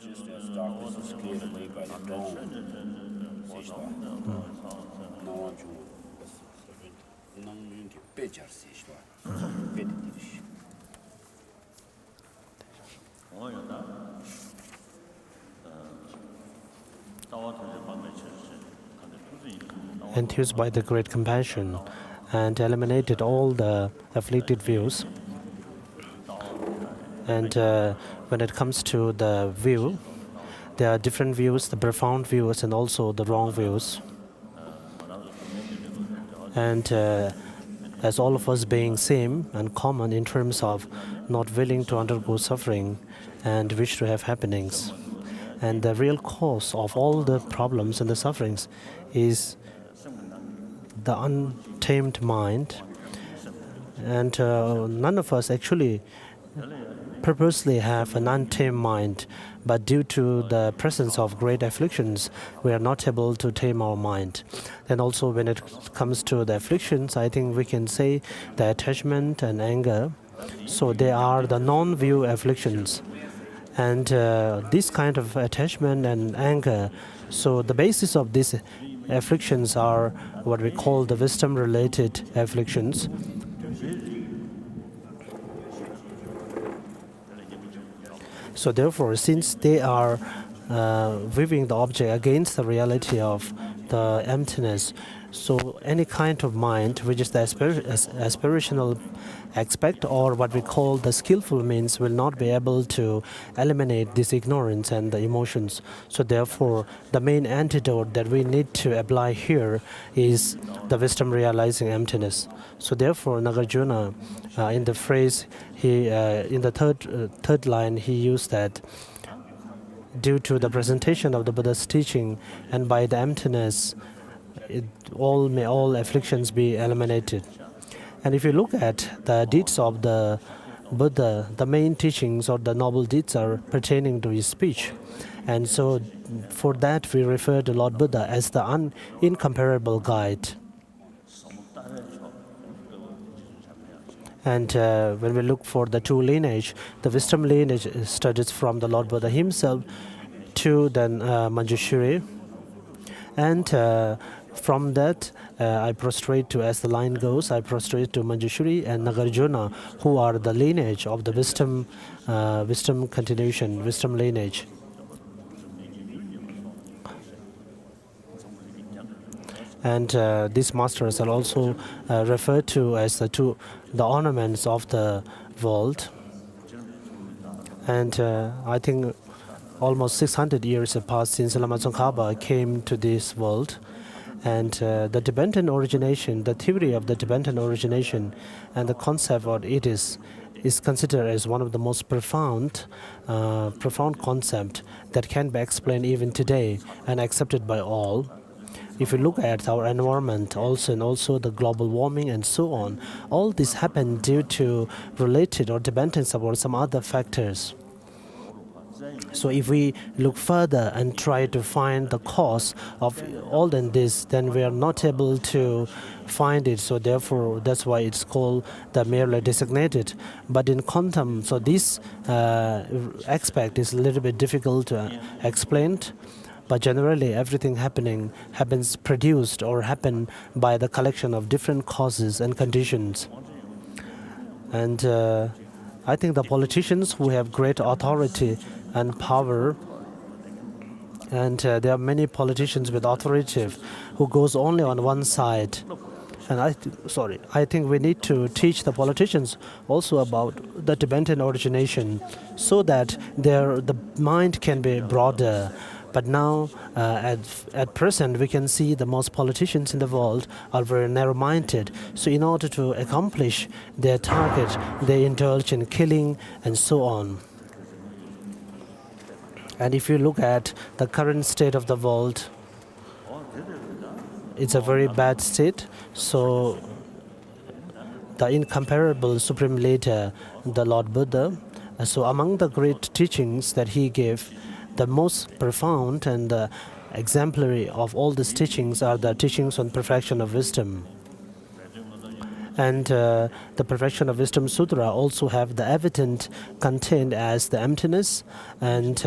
just as darkness is cleared away by the dawn. Enthused by the great compassion and eliminated all the afflicted views. And when it comes to the view, there are different views, the profound views and also the wrong views. And as all of us being same and common in terms of not willing to undergo suffering and wish to have happenings. And the real cause of all the problems and the sufferings is the untamed mind. And none of us actually purposely have an untamed mind, but due to the presence of great afflictions, we are not able to tame our mind. And also when it comes to the afflictions, I think we can say the attachment and anger. So they are the non-view afflictions. And this kind of attachment and anger, so the basis of these afflictions are what we call the wisdom-related afflictions. So therefore, since they are viewing the object against the reality of the emptiness, so any kind of mind, which is the aspirational aspect or what we call the skillful means, will not be able to eliminate this ignorance and the emotions. So therefore, the main antidote that we need to apply here is the wisdom realizing emptiness. So therefore, Nagarjuna, in the phrase, in the third line, he used that due to the presentation of the Buddha's teaching and by the emptiness, may all afflictions be eliminated. And if you look at the deeds of the Buddha, the main teachings or the noble deeds are pertaining to his speech. And so for that we refer to Lord Buddha as the incomparable guide. And when we look for the two lineage, the wisdom lineage studies from the Lord Buddha himself to then Manjushri. And from that, I prostrate to, as the line goes, I prostrate to Manjushri and Nagarjuna, who are the lineage of the wisdom continuation, wisdom lineage. And these masters are also referred to as the ornaments of the world. And I think almost 600 years have passed since Lama Tsongkhapa came to this world. And the Tibetan origination, the theory of the Tibetan origination and the concept of it is considered as one of the most profound concept that can be explained even today and accepted by all. If you look at our environment also, and also the global warming and so on, all this happened due to related or dependence upon some other factors. So if we look further and try to find the cause of all this, then we are not able to find it. So therefore, that's why it's called the merely designated. But in quantum, so this aspect is a little bit difficult to explain. But generally, everything happens produced or happen by the collection of different causes and conditions. And I think the politicians who have great authority and power, and there are many politicians with authority who goes only on one side. And I think we need to teach the politicians also about the Tibetan origination, so that the mind can be broader. But now, at present, we can see the most politicians in the world are very narrow-minded. So in order to accomplish their target, they indulge in killing and so on. And if you look at the current state of the world, it's a very bad state. So the incomparable Supreme Leader, the Lord Buddha, so among the great teachings that he gave, the most profound and exemplary of all these teachings are the teachings on perfection of wisdom. And the Perfection of Wisdom Sutra also have the evident content as the emptiness, and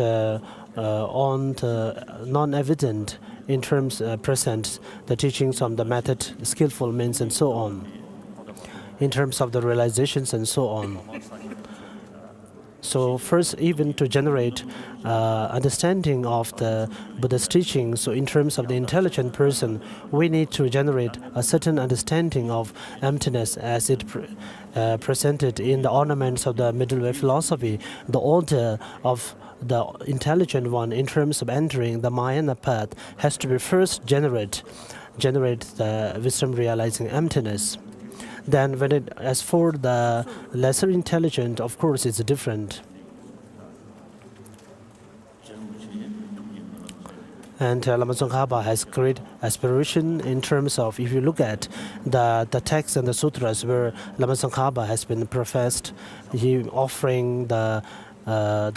on the non-evident in terms present the teachings on the method, skillful means, and so on, in terms of the realizations and so on. So first, even to generate understanding of the Buddha's teaching, so in terms of the intelligent person, we need to generate a certain understanding of emptiness as it presented in the ornaments of the middle way philosophy. The order of the intelligent one in terms of entering the Mahayana path has to be first generate the wisdom realizing emptiness. Then as for the lesser intelligent, of course, it's different. And Lama Tsongkhapa has great aspiration in terms of, if you look at the texts and the sutras where Lama Tsongkhapa has been professed, he offering the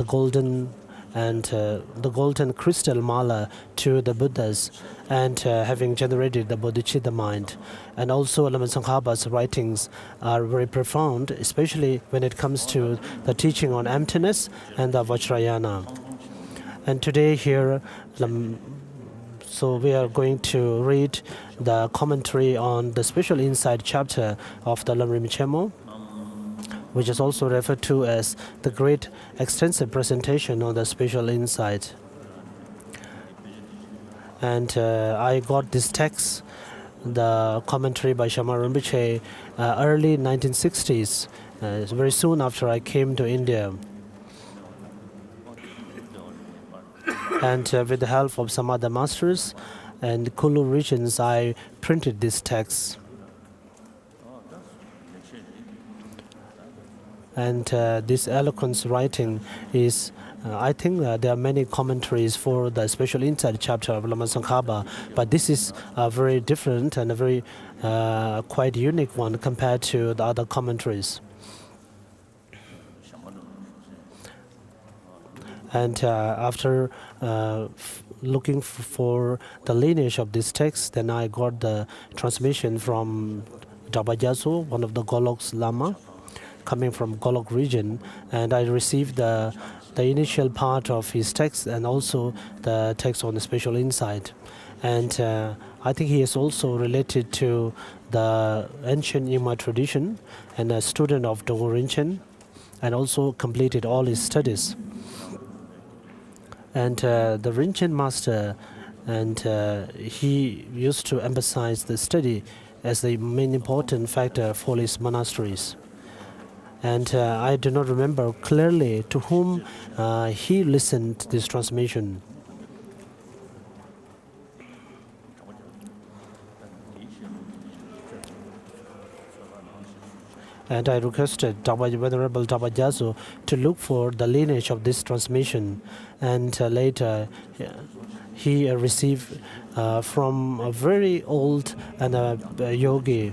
golden and the golden crystal mala to the Buddhas, and having generated the bodhicitta mind. And also Lama Tsongkhapa's writings are very profound, especially when it comes to the teaching on emptiness and the Vajrayana. And today here, so we are going to read the commentary on the special insight chapter of the Lam Rim Chemo, which is also referred to as the great extensive presentation on the special insight. And I got this text, the commentary by Shama Rinpoche, early 1960s, very soon after I came to India. And with the help of some other masters and Kulu regions, I printed this text. And this eloquence writing is, I think there are many commentaries for the special insight chapter of Lama Tsongkhapa, but this is a very different and a very quite unique one compared to the other commentaries. And after looking for the lineage of this text, then I got the transmission from Dabajaso, one of the Golok's Lama, coming from Golok region, and I received the initial part of his text and also the text on the special insight. And I think he is also related to the ancient Nyingma tradition and a student of Dogon Rinchen, and also completed all his studies. And the Rinchen master, and he used to emphasize the study as the main important factor for his monasteries. And I do not remember clearly to whom he listened to this transmission. And I requested Venerable Dabajaso to look for the lineage of this transmission. And later, he received from a very old and a yogi.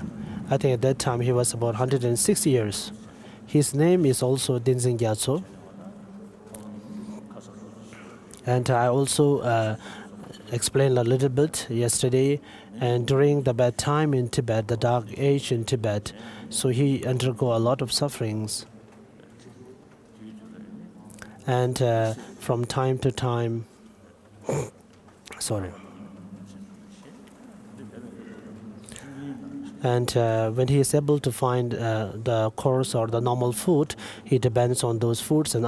I think at that time he was about 106 years. His name is also Tenzin Gyatso. And I also explained a little bit yesterday, and during the bad time in Tibet, the dark age in Tibet, so he undergo a lot of sufferings. And from time to time, sorry. And when he is able to find the coarse or the normal food, he depends on those foods, and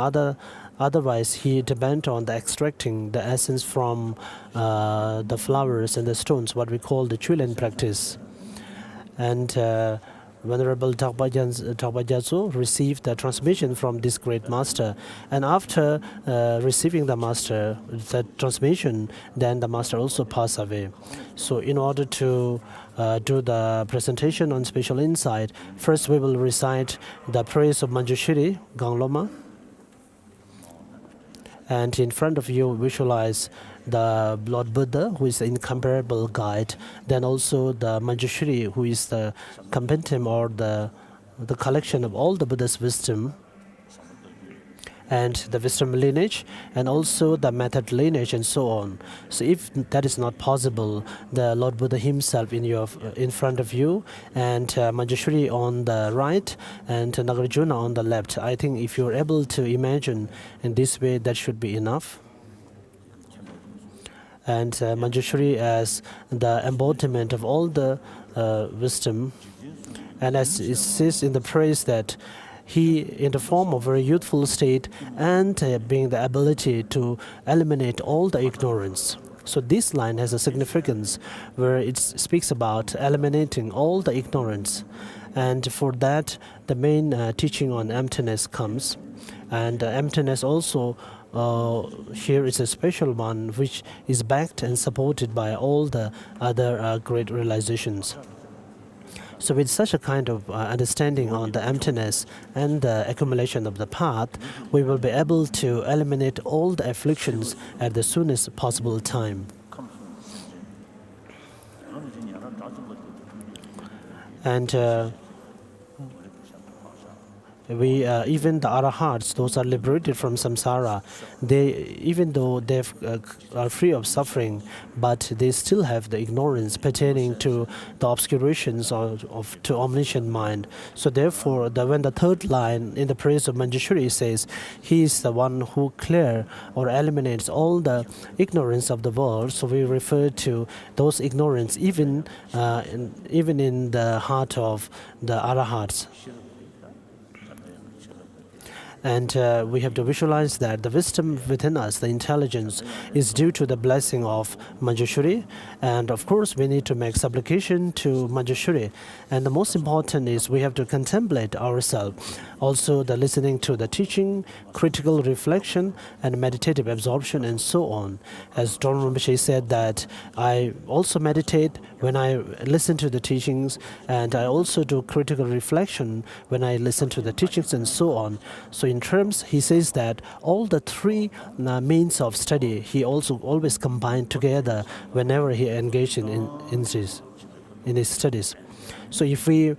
otherwise he depends on the extracting the essence from the flowers and the stones, what we call the Chulen practice. And Venerable Dabajaso received the transmission from this great master. And after receiving the transmission, then the master also passed away. So in order to do the presentation on special insight, first we will recite the praise of Manjushri, Gangloma. And in front of you, visualize the Lord Buddha, who is the incomparable guide. Then also the Manjushri, who is the compendium or the collection of all the Buddha's wisdom. and the wisdom lineage, and also the method lineage, and so on. So if that is not possible, the Lord Buddha himself in front of you, and Manjushri on the right, and Nagarjuna on the left. I think if you're able to imagine in this way, that should be enough. And Manjushri as the embodiment of all the wisdom. And as it says in the praise that he, in the form of a youthful state, and being the ability to eliminate all the ignorance. So this line has a significance where it speaks about eliminating all the ignorance. And for that, the main teaching on emptiness comes. And emptiness also here is a special one which is backed and supported by all the other great realizations. So with such a kind of understanding on the emptiness and the accumulation of the path, we will be able to eliminate all the afflictions at the soonest possible time. And even the arahats, those are liberated from samsara, even though they are free of suffering, but they still have the ignorance pertaining to the obscurations to omniscient mind. So therefore, when the third line in the praise of Manjushri says, he is the one who clears or eliminates all the ignorance of the world, so we refer to those ignorance even in the heart of the arahats. And we have to visualize that the wisdom within us, the intelligence, is due to the blessing of Manjushri. And of course, we need to make supplication to Manjushri. And the most important is we have to contemplate ourselves. Also, the listening to the teaching, critical reflection, and meditative absorption, and so on. As Don Rinpoche said that I also meditate when I listen to the teachings, and I also do critical reflection when I listen to the teachings, and so on. So in terms, he says that all the three means of study, he also always combined together whenever he engaged in his studies. So if you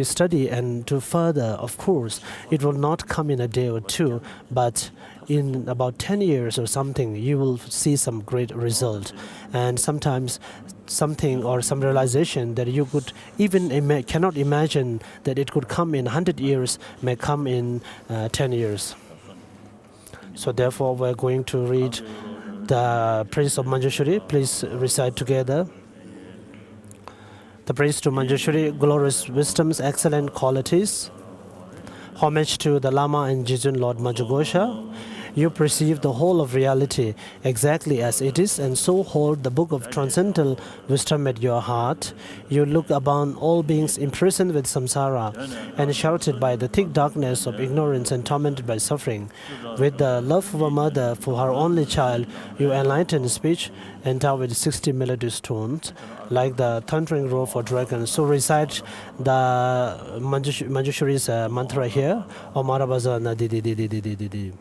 study and do further, of course, it will not come in a day or two, but in about 10 years or something, you will see some great result. And sometimes something or some realization that you could even cannot imagine that it could come in 100 years may come in 10 years. So therefore, we're going to read the praise of Manjushri. Please recite together. The praise to Manjushri, glorious wisdoms, excellent qualities. Homage to the Lama and Jijun Lord Manjughosha. You perceive the whole of reality exactly as it is, and so hold the book of transcendental wisdom at your heart. You look upon all beings imprisoned with samsara and shrouded by the thick darkness of ignorance and tormented by suffering. With the love of a mother for her only child, you enlighten speech, endowed with 60 melodious tones, like the thundering roar for dragons. So recite the Manjushri's mantra here. Om Arabaza na di di di di di di di di.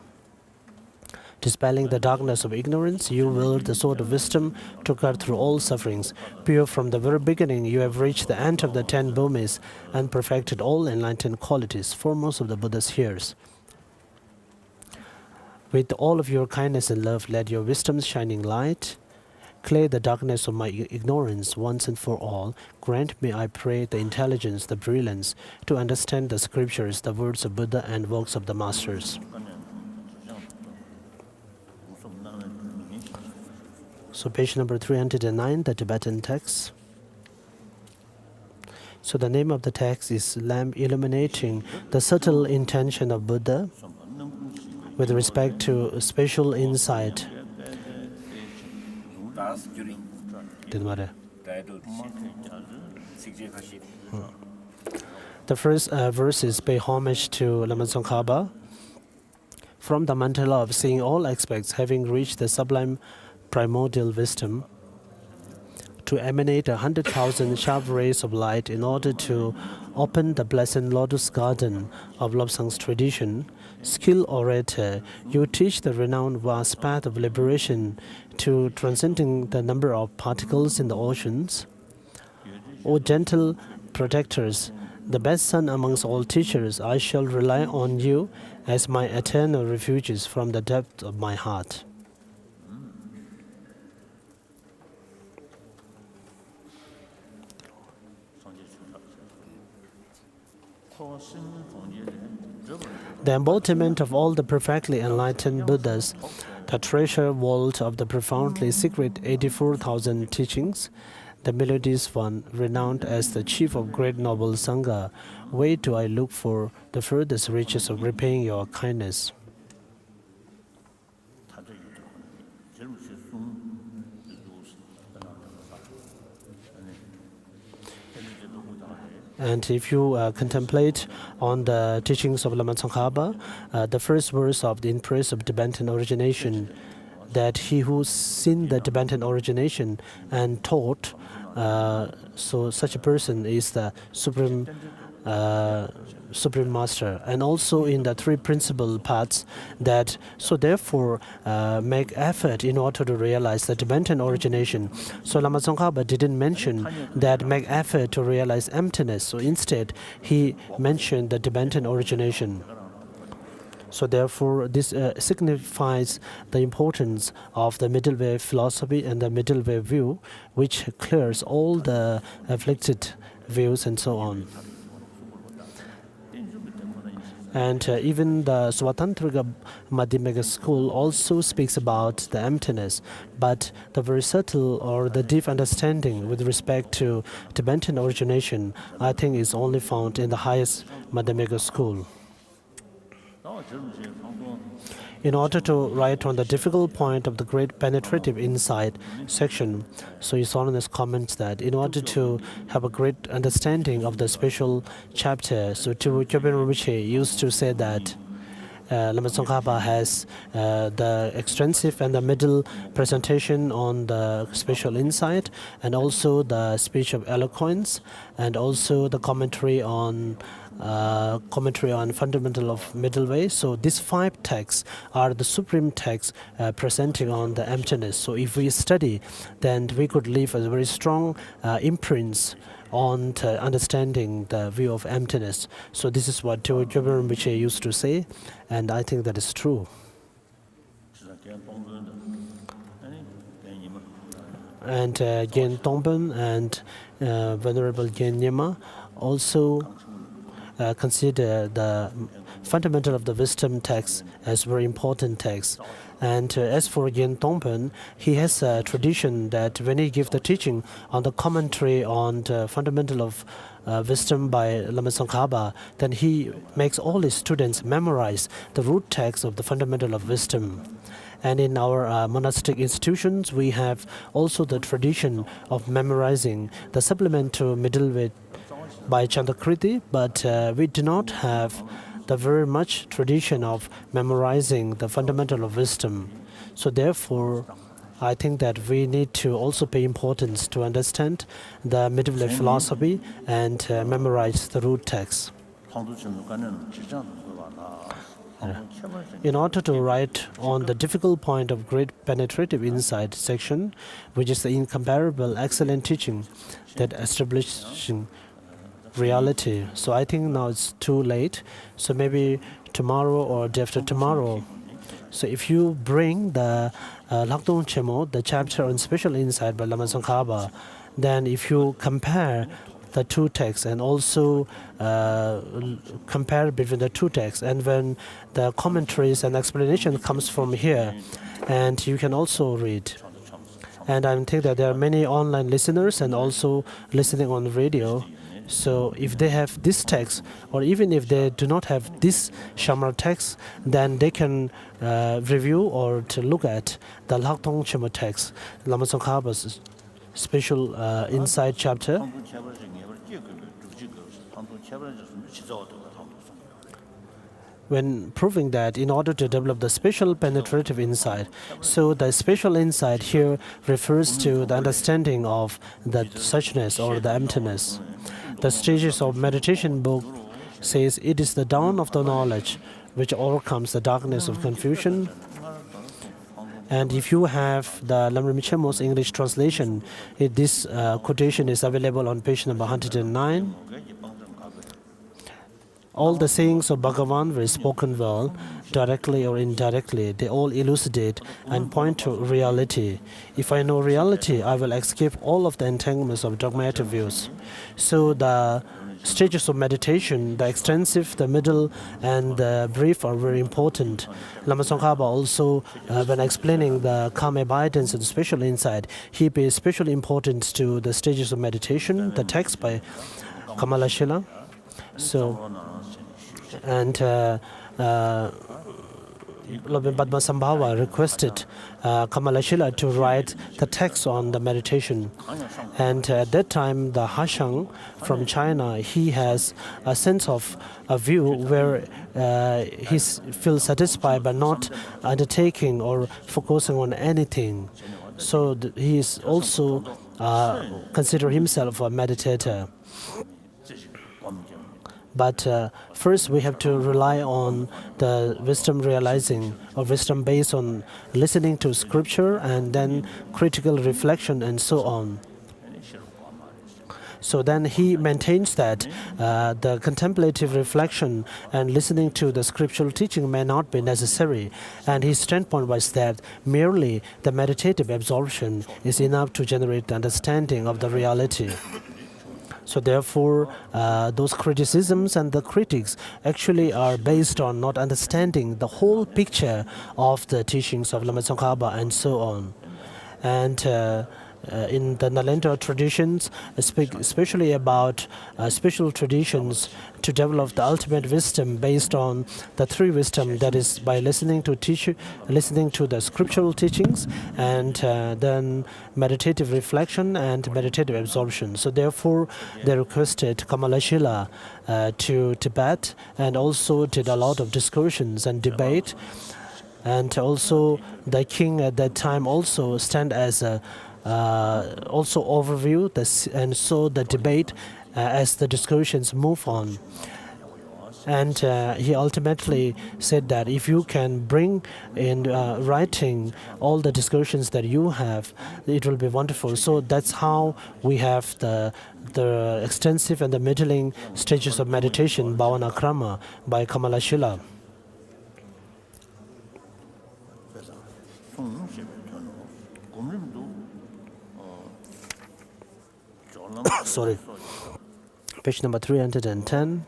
Dispelling the darkness of ignorance, you wield the sword of wisdom to cut through all sufferings. Pure from the very beginning, you have reached the end of the 10 bhumis and perfected all enlightened qualities, foremost of the Buddha's hearers. With all of your kindness and love, let your wisdom's shining light clear the darkness of my ignorance once and for all. Grant me, I pray, the intelligence, the brilliance to understand the scriptures, the words of Buddha and works of the masters. So page number 309, the Tibetan text. So the name of the text is Lamp Illuminating the Subtle Intention of Buddha with respect to spatial insight. The first verse is pay homage to Lama Tsongkhapa. From the mandala of seeing all aspects, having reached the sublime primordial wisdom, to emanate 100,000 sharp rays of light in order to open the blessed lotus garden of Lobsang's tradition. Skilled orator, you teach the renowned vast path of liberation to transcending the number of particles in the oceans. O gentle protectors, the best son amongst all teachers, I shall rely on you as my eternal refuges from the depth of my heart. The embodiment of all the perfectly enlightened Buddhas, the treasure vault of the profoundly secret 84,000 teachings, the melodious one, renowned as the chief of great noble Sangha, where do I look for the furthest reaches of repaying your kindness? And if you contemplate on the teachings of Lama Tsongkhapa, the first verse of the Impress of Tibetan origination, that he who's seen the Tibetan origination and taught, so such a person is the supreme master. And also in the three principal paths, that so therefore make effort in order to realize the Tibetan origination. So Lama Tsongkhapa didn't mention that make effort to realize emptiness. So instead he mentioned the Tibetan origination. So therefore, this signifies the importance of the middle way philosophy and the middle way view, which clears all the afflicted views and so on. And even the Svatantrika Madhyamaka school also speaks about the emptiness, but the very subtle or the deep understanding with respect to Tibetan origination, I think, is only found in the highest Madhyamaka school. In order to write on the difficult point of the great penetrative insight section, so His Holiness comments that in order to have a great understanding of the special chapter, so Kyoben Rinpoche used to say that Lama Tsongkhapa has the extensive and the middle presentation on the special insight, and also the speech of eloquence, and also the commentary on fundamental of middle way. So these 5 texts are the supreme texts presenting on the emptiness. So if we study, then we could leave a very strong imprints on understanding the view of emptiness. So this is what Kyoben Rinpoche used to say, and I think that is true. And Gen Tongben and Venerable Gen Nyima also consider the fundamental of the wisdom text as very important text. And as for Gen Tongpen, he has a tradition that when he gives the teaching on the commentary on the fundamental of wisdom by Lama Tsongkhapa, then he makes all his students memorize the root text of the fundamental of wisdom. And in our monastic institutions, we have also the tradition of memorizing the supplement to middle way by Chandakriti, but we do not have the very much tradition of memorizing the fundamental of wisdom. So therefore, I think that we need to also pay importance to understand the middle way philosophy and memorize the root text. In order to write on the difficult point of great penetrative insight section, which is the incomparable excellent teaching that establishing reality. So I think now it's too late. So maybe tomorrow or day after tomorrow. So if you bring the Lakdong Chemo, the chapter on special insight by Lama Tsongkhapa, then if you compare the two texts and also compare between the two texts, and when the commentaries and explanation comes from here, and you can also read. And I think that there are many online listeners and also listening on radio. So if they have this text, or even if they do not have this Shamar text, then they can review or to look at the Lakdong Chemo text, Lama Tsongkhapa's special insight chapter. When proving that in order to develop the special penetrative insight, so the special insight here refers to the understanding of the suchness or the emptiness. The Stages of Meditation book says it is the dawn of the knowledge which overcomes the darkness of confusion. And if you have the Lam Rim Chemo's English translation, this quotation is available on page number 109. all the sayings of Bhagavan were spoken well, directly or indirectly. They all elucidate and point to reality. If I know reality, I will escape all of the entanglements of dogmatic views. So the stages of meditation, the extensive, the middle, and the brief are very important. Lama Tsongkhapa also, when explaining the calm abidance and special insight, he pays special importance to the stages of meditation, the text by Kamalashila. So, and Lord Padmasambhava requested Kamalashila to write the text on the meditation. And at that time, the Hashang from China, he has a sense of a view where he feels satisfied by not undertaking or focusing on anything. So he is also consider himself a meditator. But first, we have to rely on the wisdom realizing, or wisdom based on listening to scripture and then critical reflection and so on. So then he maintains that the contemplative reflection and listening to the scriptural teaching may not be necessary. And his standpoint was that merely the meditative absorption is enough to generate the understanding of the reality. So therefore, those criticisms and the critics actually are based on not understanding the whole picture of the teachings of Lama Tsongkhapa and so on. And in the Nalanda traditions, especially about special traditions to develop the ultimate wisdom based on the three wisdom, that is by listening to the scriptural teachings, and then meditative reflection and meditative absorption. So therefore, they requested Kamalashila to Tibet, and also did a lot of discussions and debate. And also the king at that time also stand as a also overview this, and so the debate as the discussions move on. And he ultimately said that if you can bring in writing all the discussions that you have, it will be wonderful. So that's how we have the extensive and the middling stages of meditation, Bhavana Krama, by Kamalashila. Sorry, page number 310.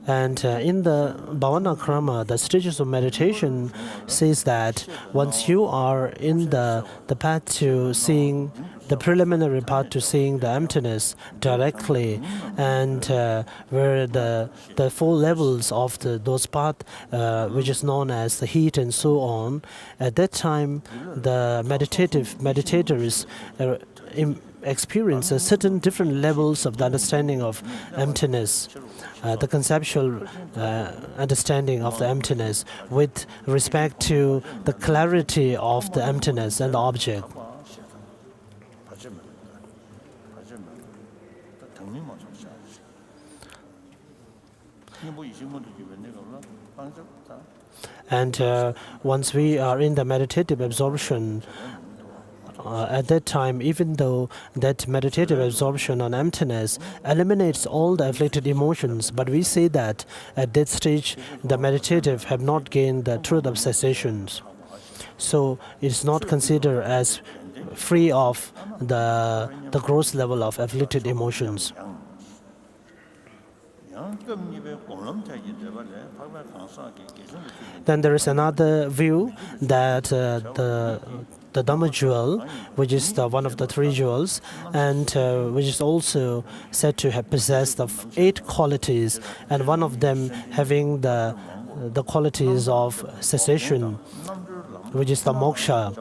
And in the Bhavana Krama, the stages of meditation says that once you are in the path to seeing, the preliminary path to seeing the emptiness directly, and where the four levels of those paths, which is known as the heat and so on, at that time the meditators experience certain different levels of the understanding of emptiness, the conceptual understanding of the emptiness with respect to the clarity of the emptiness and the object. And once we are in the meditative absorption, at that time, even though that meditative absorption on emptiness eliminates all the afflicted emotions, but we say that at that stage, the meditative have not gained the truth of cessations. So it's not considered as free of the gross level of afflicted emotions. Then there is another view that the Dhamma jewel, which is one of the three jewels, and which is also said to have possessed of 8 qualities, and one of them having the qualities of cessation, which is the moksha.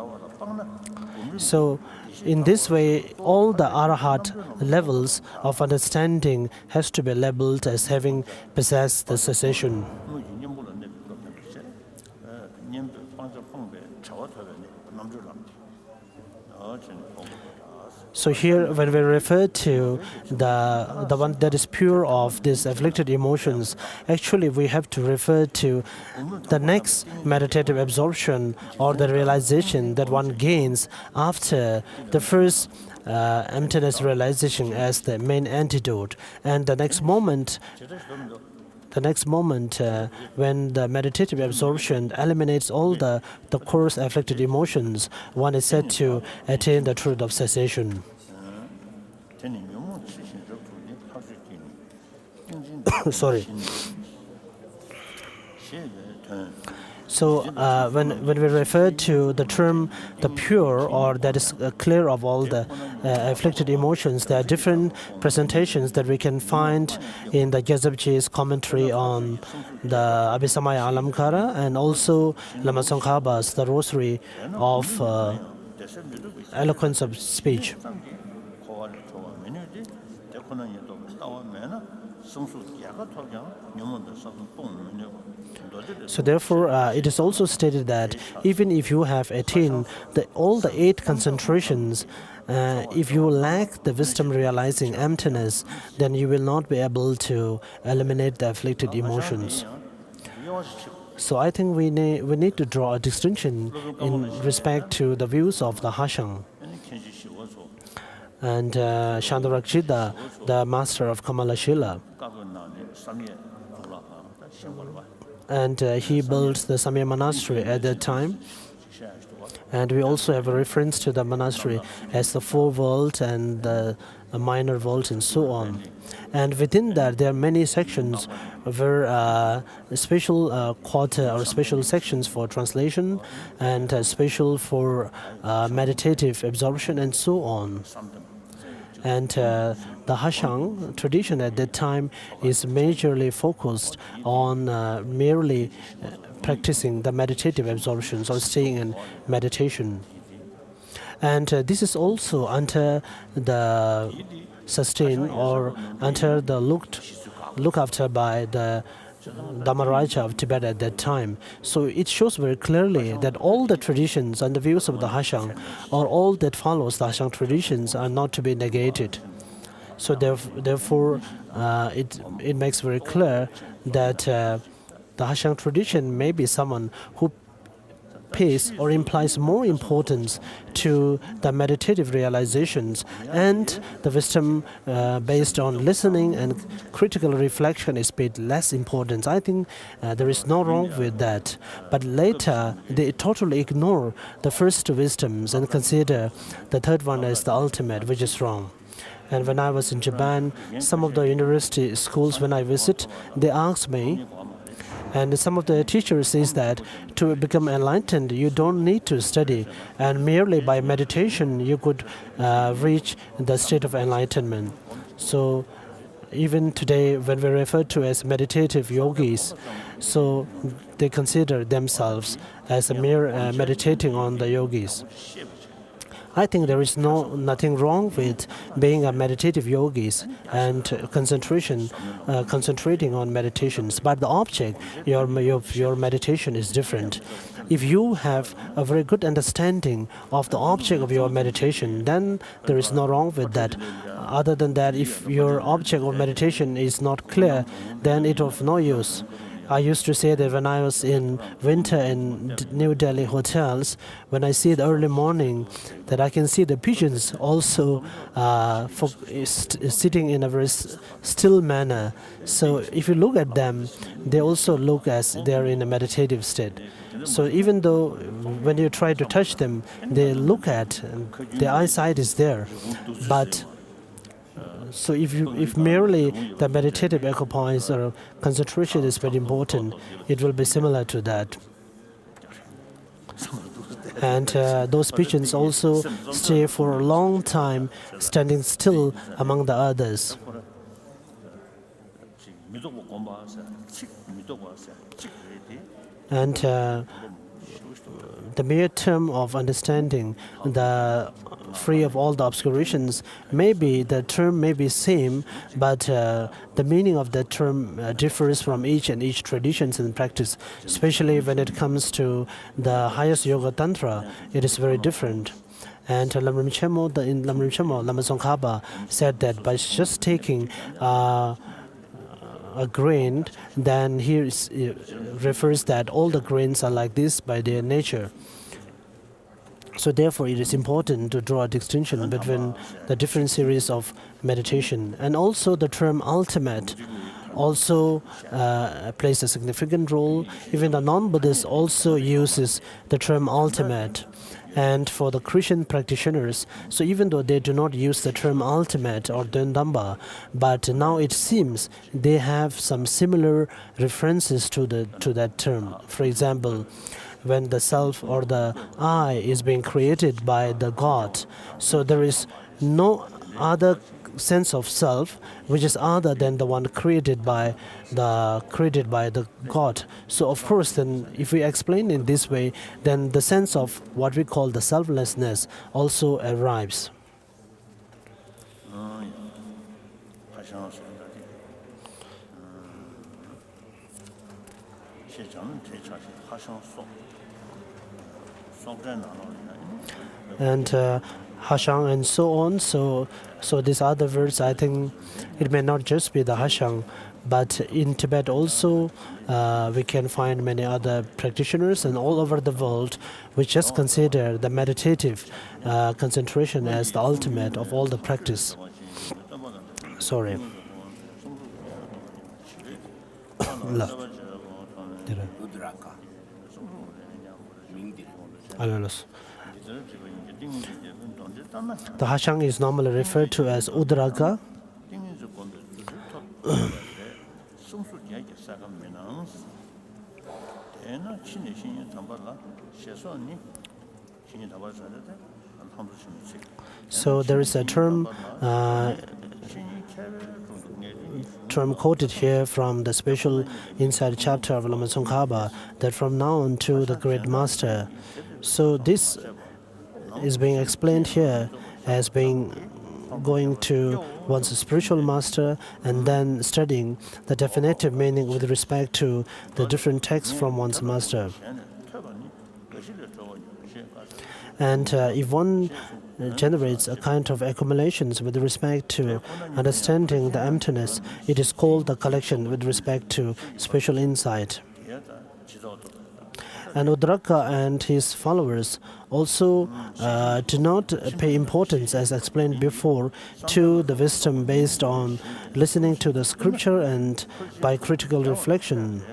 So in this way, all the arahat levels of understanding has to be labeled as having possessed the cessation. So here, when we refer to the one that is pure of these afflicted emotions, actually we have to refer to the next meditative absorption or the realization that one gains after the first emptiness realization as the main antidote. And the next moment, the next moment, when the meditative absorption eliminates all the coarse afflicted emotions, one is said to attain the truth of cessation. Sorry. So when we refer to the term the pure, or that is clear of all the afflicted emotions, there are different presentations that we can find in the Gyaltsabje's commentary on the Abhisamaya Alamkara, and also Lama Tsongkhapa's the Rosary of Eloquence of Speech. So therefore, it is also stated that even if you have attained all the 8 concentrations, if you lack the wisdom realizing emptiness, then you will not be able to eliminate the afflicted emotions. So I think we need to draw a distinction in respect to the views of the Hashang. And Shandarakshita, the master of Kamalashila, and he built the Samye Monastery at that time. And we also have a reference to the monastery as the 4 worlds and the minor worlds and so on. And within that, there are many sections where special quarter or special sections for translation, and special for meditative absorption and so on. And the Hashang tradition at that time is majorly focused on merely practicing the meditative absorptions or staying in meditation. And this is also under the sustain or under the look after by the Dhammaraja of Tibet at that time. So it shows very clearly that all the traditions and the views of the Hashang, or all that follows the Hashang traditions, are not to be negated. So therefore, it makes very clear that the Hashang tradition may be someone who pays or implies more importance to the meditative realizations, and the wisdom based on listening and critical reflection is paid less importance. I think there is no wrong with that. But later, they totally ignore the first 2 wisdoms and consider the third one as the ultimate, which is wrong. And when I was in Japan, some of the university schools, when I visit, they ask me, and some of the teachers says that to become enlightened, you don't need to study, and merely by meditation you could reach the state of enlightenment. So even today, when we refer to as meditative yogis, so they consider themselves as a mere meditating on the yogis. I think there is nothing wrong with being a meditative yogis and concentrating on meditations, but the object of your meditation is different. If you have a very good understanding of the object of your meditation, then there is no wrong with that. Other than that, if your object of meditation is not clear, then it of no use. I used to say that when I was in winter in New Delhi hotels, when I see the early morning, that I can see the pigeons also sitting in a very still manner. So if you look at them, they also look as they are in a meditative state. So even though when you try to touch them, they look at, their eyesight is there. But so if merely the meditative equipoise or concentration is very important, it will be similar to that. And those pigeons also stay for a long time, standing still among the others. And the mere term of understanding, the free of all the obscurations, maybe the term may be same, but the meaning of that term differs from each traditions and practice, especially when it comes to the highest yoga tantra. It is very different. And Lam Rim in Lam Rim Lama Tsongkhapa said that by just taking a grain, then here refers that all the grains are like this by their nature. So therefore, it is important to draw a distinction between the different series of meditation. And also the term ultimate also plays a significant role. Even the non-Buddhist also uses the term ultimate. And for the Christian practitioners, so even though they do not use the term ultimate or Dendamba, but now it seems they have some similar references to that term. For example, when the self or the I is being created by the God, so there is no other sense of self which is other than the one created by the God. So of course, then if we explain in this way, then the sense of what we call the selflessness also arrives. And Hashang and so on. So these other words, I think it may not just be the Hashang, but in Tibet also we can find many other practitioners and all over the world which just consider the meditative concentration as the ultimate of all the practice. Sorry. The Hashang is normally referred to as Udraga. So there is a term quoted here from the special inside chapter of Lama Tsongkhapa that from now on to the great master. So this is being explained here as being going to one's spiritual master and then studying the definitive meaning with respect to the different texts from one's master. And if one generates a kind of accumulations with respect to understanding the emptiness, it is called the collection with respect to spiritual insight. And Udraka and his followers also do not pay importance, as explained before, to the wisdom based on listening to the scripture and by critical reflection.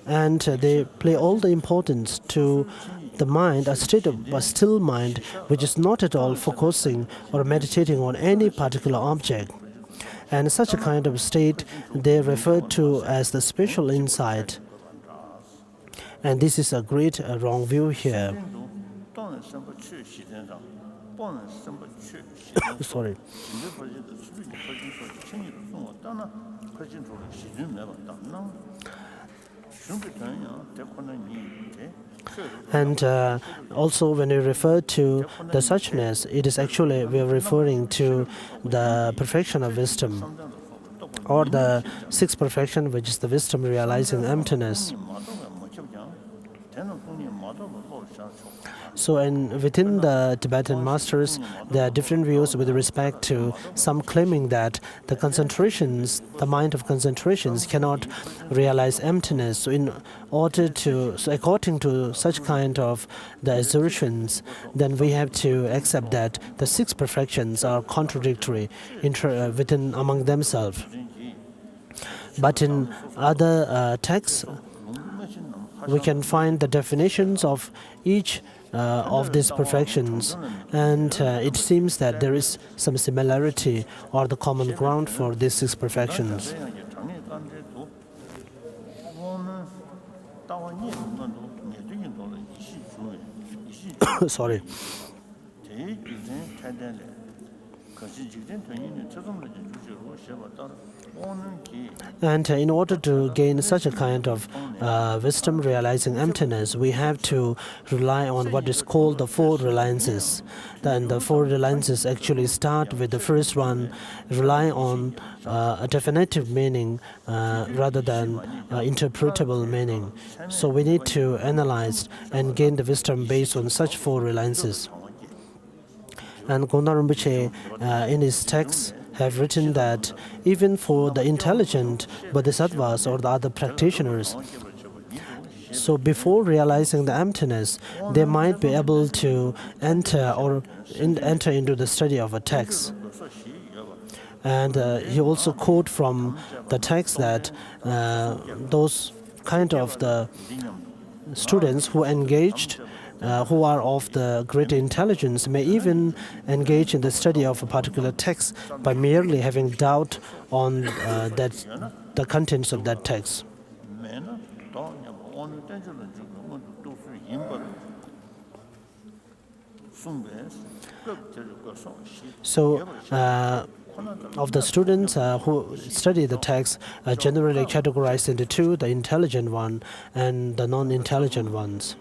And they play all the importance to the mind, a state of a still mind, which is not at all focusing or meditating on any particular object. And such a kind of state they refer to as the spiritual insight. And this is a great wrong view here. Sorry. And also when we refer to the suchness, it is actually we are referring to the perfection of wisdom, or the sixth perfection, which is the wisdom realizing emptiness. So, and within the Tibetan masters, there are different views with respect to some claiming that the concentrations, the mind of concentrations, cannot realize emptiness. So, in order to, so according to such kind of the assertions, then we have to accept that the six perfections are contradictory within among themselves. But in other texts, we can find the definitions of each of these perfections, and it seems that there is some similarity or the common ground for these six perfections. Sorry. And in order to gain such a kind of wisdom realizing emptiness, we have to rely on what is called the four reliances. Then the four reliances actually start with the first one, rely on a definitive meaning rather than interpretable meaning. So we need to analyze and gain the wisdom based on such four reliances. And Gondar Rinpoche, in his text, have written that even for the intelligent bodhisattvas or the other practitioners, so before realizing the emptiness, they might be able to enter into the study of a text. And he also quote from the text that those kind of the students who engaged, who are of the greater intelligence, may even engage in the study of a particular text by merely having doubt on the contents of that text. So, of the students who study the text are generally categorized into two, the intelligent one and the non-intelligent ones.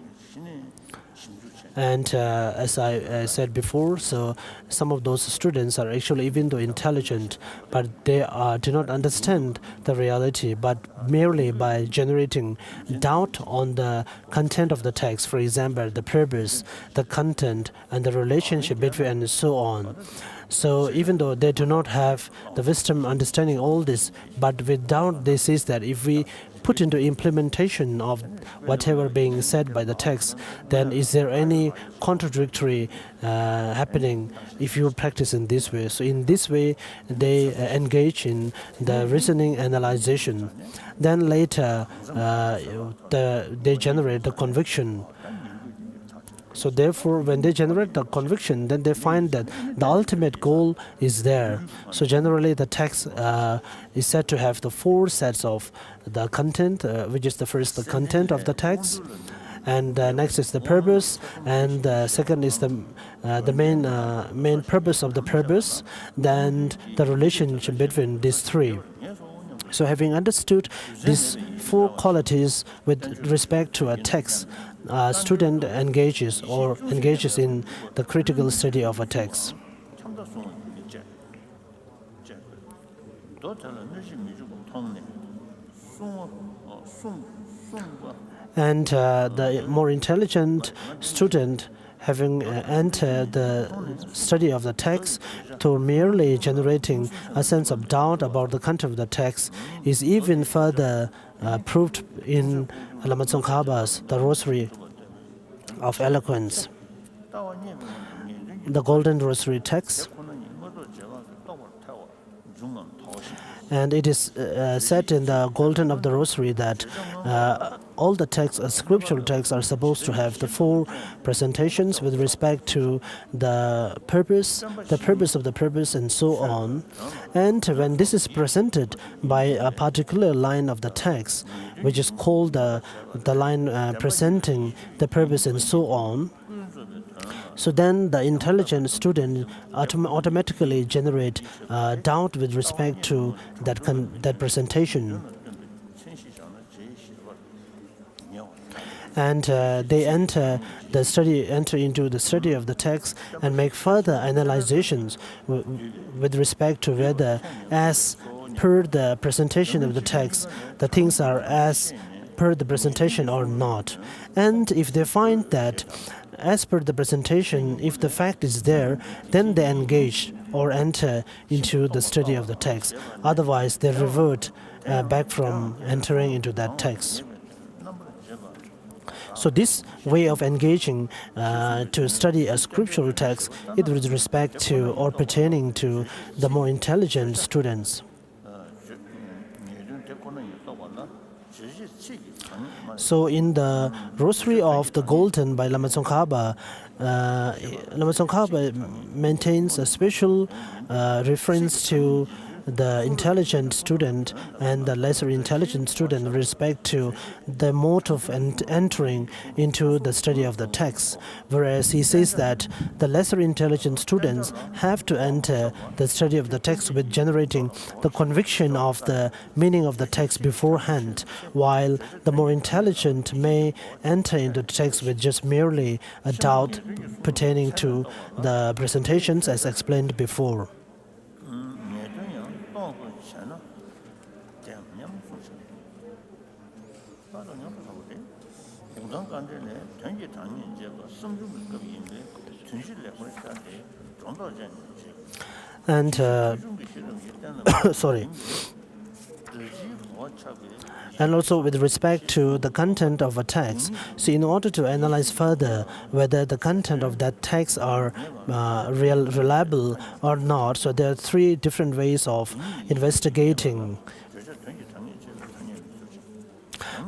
And as I said before, so some of those students are actually even though intelligent, but they do not understand the reality, but merely by generating doubt on the content of the text, for example, the purpose, the content, and the relationship between, and so on. So even though they do not have the wisdom understanding all this, but with doubt they say that if we put into implementation of whatever being said by the text, then is there any contradictory happening if you practice in this way? So in this way, they engage in the reasoning analyzation. Then later, they generate the conviction. So therefore, when they generate the conviction, then they find that the ultimate goal is there. So generally, the text is said to have the four sets of the content, which is the first, the content of the text, and next is the purpose, and second is the main purpose of the purpose, then the relationship between these three. So having understood these four qualities with respect to a text, student engages in the critical study of a text. And the more intelligent student, having entered the study of the text to merely generating a sense of doubt about the content of the text, is even further proved in Lama Tsongkhapa's The Rosary of Eloquence, the Golden Rosary text. And it is said in the Golden of the Rosary that all the texts, scriptural texts, are supposed to have the four presentations with respect to the purpose of the purpose, and so on. And when this is presented by a particular line of the text, which is called the line presenting the purpose and so on, so then the intelligent student automatically generate doubt with respect to that presentation. And they enter into the study of the text and make further analyzations with respect to whether, as per the presentation of the text, the things are as per the presentation or not. And if they find that as per the presentation, if the fact is there, then they engage or enter into the study of the text. Otherwise, they revert back from entering into that text. So this way of engaging to study a scriptural text is with respect to or pertaining to the more intelligent students. So in the Rosary of the Golden by Lama Tsongkhapa, Lama Tsongkhapa maintains a special reference to the intelligent student and the lesser intelligent student with respect to the mode of entering into the study of the text, whereas he says that the lesser intelligent students have to enter the study of the text with generating the conviction of the meaning of the text beforehand, while the more intelligent may enter into the text with just merely a doubt pertaining to the presentations as explained before. And sorry. and also with respect to the content of a text. So in order to analyze further whether the content of that text are reliable or not, so there are three different ways of investigating.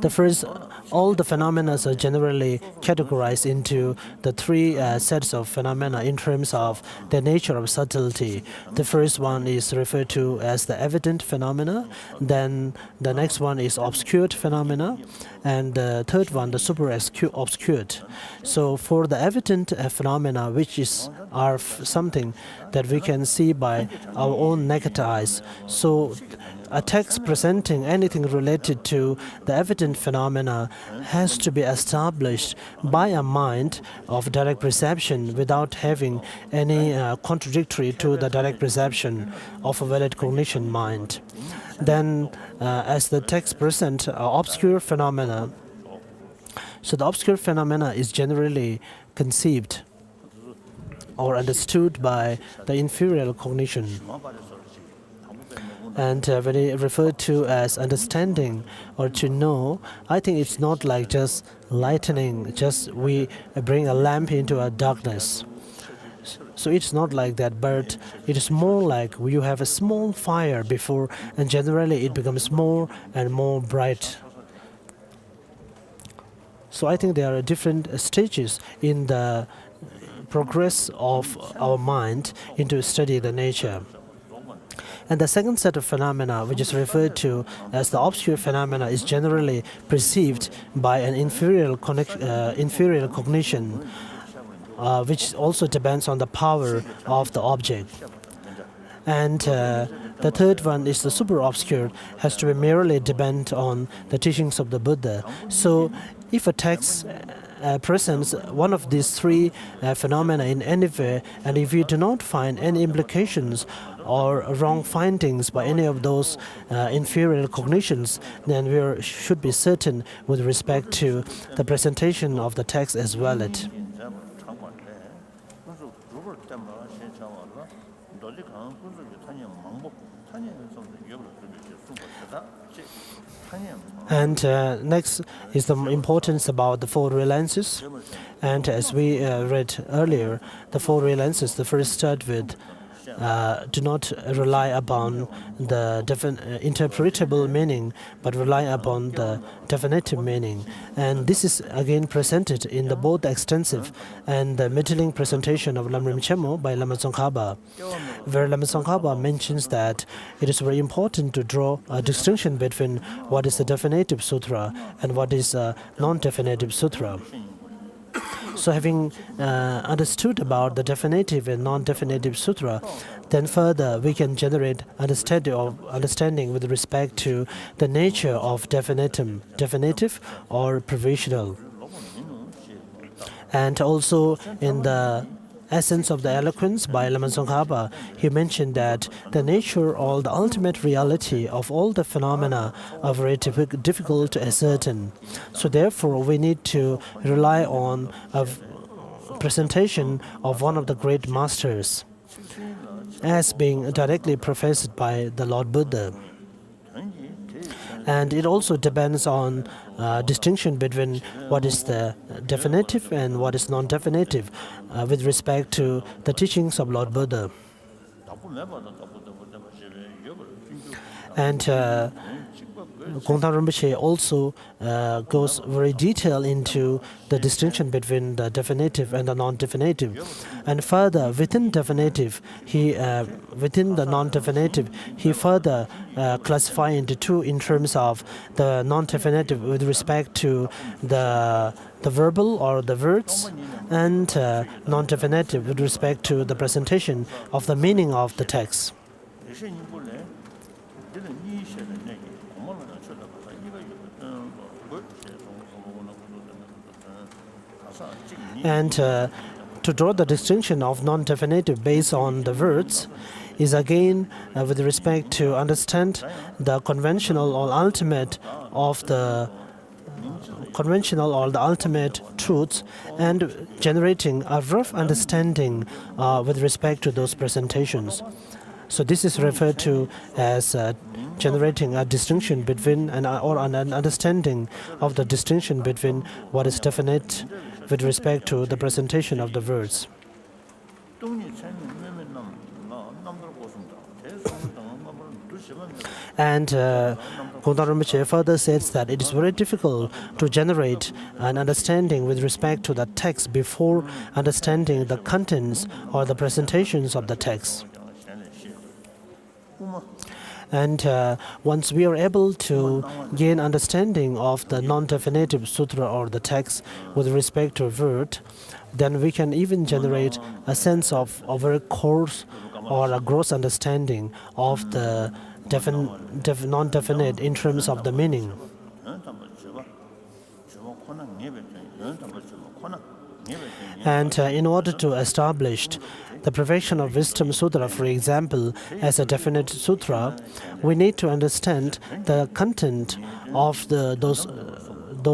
The first, all the phenomena are generally categorized into the three sets of phenomena in terms of their nature of subtlety. The first one is referred to as the evident phenomena, then the next one is obscured phenomena, and the third one, the super obscured. So for the evident phenomena, which are something that we can see by our own naked eyes, so a text presenting anything related to the evident phenomena has to be established by a mind of direct perception without having any contradictory to the direct perception of a valid cognition mind. Then, as the text presents obscure phenomena, so the obscure phenomena is generally conceived or understood by the inferior cognition. And when it referred to as understanding or to know, I think it's not like just lightning, just we bring a lamp into a darkness. So it's not like that, but it is more like you have a small fire before, and generally it becomes more and more bright. So I think there are different stages in the progress of our mind into study the nature. And the second set of phenomena, which is referred to as the obscure phenomena, is generally perceived by an inferior cognition, which also depends on the power of the object. And the third one is the super obscure, has to be merely depend on the teachings of the Buddha. So if a text presents one of these three phenomena in any way, and if we do not find any implications or wrong findings by any of those inferior cognitions, then we should be certain with respect to the presentation of the text as valid. And next is the importance about the four real lenses. And as we read earlier, the four real lenses, the first start with do not rely upon the interpretable meaning, but rely upon the definitive meaning. And this is again presented in the both extensive and the middling presentation of Lam Rim by Lama Tsongkhapa, where Lama Tsongkhapa mentions that it is very important to draw a distinction between what is the definitive sutra and what is a non-definitive sutra. So having understood about the definitive and non-definitive sutra, then further we can generate understanding with respect to the nature of definitive or provisional. And also in the Essence of the Eloquence by Lama Tsongkhapa, he mentioned that the nature or the ultimate reality of all the phenomena are very difficult to ascertain. So therefore, we need to rely on a presentation of one of the great masters as being directly professed by the Lord Buddha. And it also depends on distinction between what is the definitive and what is non-definitive with respect to the teachings of Lord Buddha. And Gongtang Rinpoche also goes very detailed into the distinction between the definitive and the non-definitive. And further, within definitive, within the non-definitive, he further classify into two in terms of the non-definitive with respect to the verbal or the words, and non-definitive with respect to the presentation of the meaning of the text. And to draw the distinction of non-definitive based on the words is again with respect to understand the conventional or ultimate truths and generating a rough understanding with respect to those presentations. So this is referred to as generating a distinction between or an understanding of the distinction between what is definite with respect to the presentation of the words. And Gongdang Rinpoche further says that it is very difficult to generate an understanding with respect to the text before understanding the contents or the presentations of the text. And once we are able to gain understanding of the non-definitive sutra or the text with respect to a word, then we can even generate a sense of a very coarse or a gross understanding of the non-definite in terms of the meaning. And in order to establish the perfection of wisdom sutra, for example, as a definite sutra, we need to understand the content of those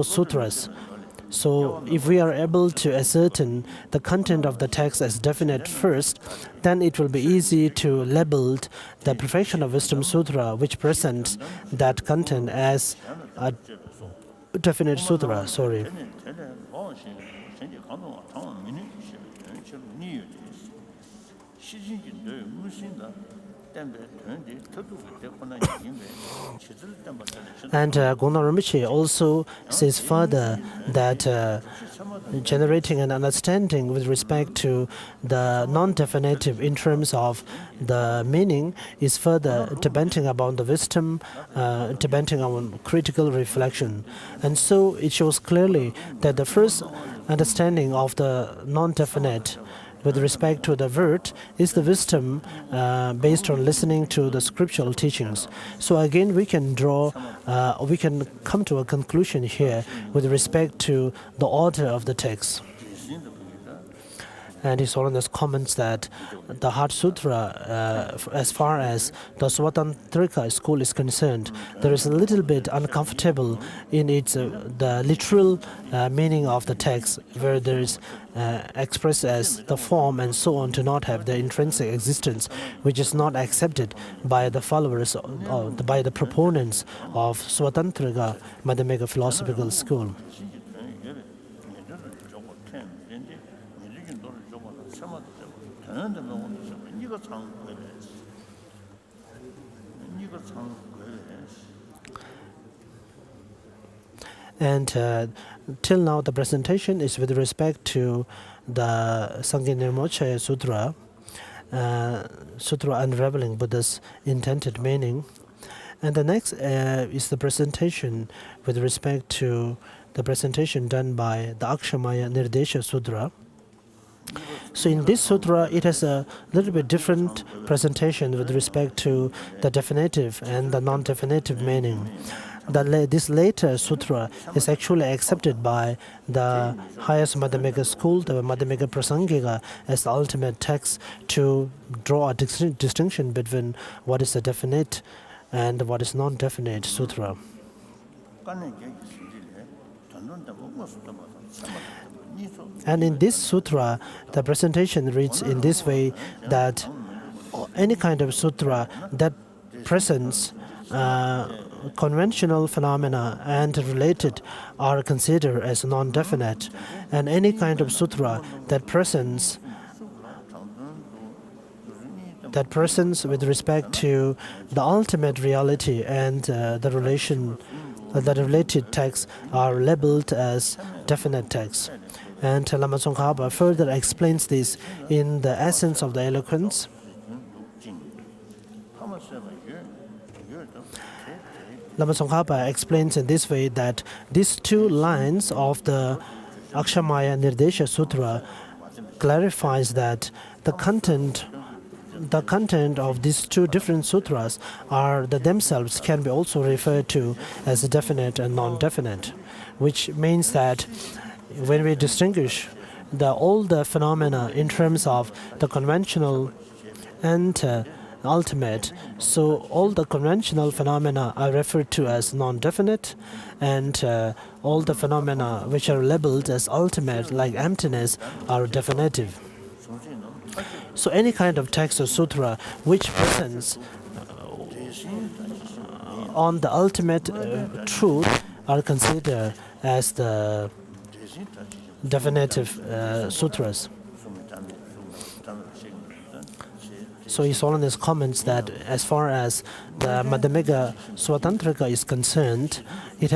sutras. So if we are able to ascertain the content of the text as definite first, then it will be easy to label the perfection of wisdom sutra, which presents that content as a definite sutra. And Gongdang Rinpoche also says further that generating an understanding with respect to the non-definitive in terms of the meaning is further depending upon the wisdom, depending on critical reflection. And so it shows clearly that the first understanding of the non-definite with respect to the word is the wisdom based on listening to the scriptural teachings. So again, we can come to a conclusion here with respect to the order of the text. And His Holiness comments that the Heart Sutra, as far as the Swatantrika school is concerned, there is a little bit uncomfortable in its the literal meaning of the text, where there is expressed as the form and so on do not have the intrinsic existence, which is not accepted by the followers or by the proponents of Swatantrika Madhyamika philosophical school. And till now, the presentation is with respect to the Sangye Nirmochaya Sutra, Sutra Unraveling Buddha's Intended Meaning. And the next is the presentation with respect to the presentation done by the Akshamaya Nirdesha Sutra. So in this sutra, it has a little bit different presentation with respect to the definitive and the non-definitive meaning. This later sutra is actually accepted by the highest Madhyamika school, the Madhyamika Prasangika, as the ultimate text to draw a distinction between what is a definite and what is non-definite sutra. And in this sutra, the presentation reads in this way that any kind of sutra that presents conventional phenomena and related are considered as non-definite, and any kind of sutra that presents with respect to the ultimate reality and the related texts are labeled as definite texts. And Lama Tsongkhapa further explains this in the essence of the eloquence. Lama Tsongkhapa explains in this way that these two lines of the Akshamaya Nirdesha Sutra clarifies that the content of these two different sutras are that themselves can be also referred to as definite and non-definite, which means that when we distinguish all the phenomena in terms of the conventional and ultimate, so all the conventional phenomena are referred to as non-definite, and all the phenomena which are labeled as ultimate, like emptiness, are definitive. So any kind of text or sutra which presents on the ultimate truth are considered as the definitive sutras. So His Holiness comments that as far as the Madhyamika Swatantrika is concerned, it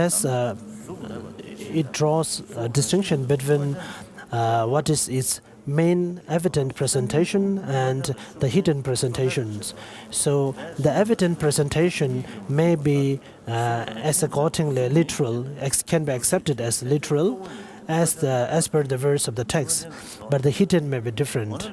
draws a distinction between what is its main evident presentation and the hidden presentations. So the evident presentation may be as accordingly literal, can be accepted as literal as per the verse of the text, but the hidden may be different.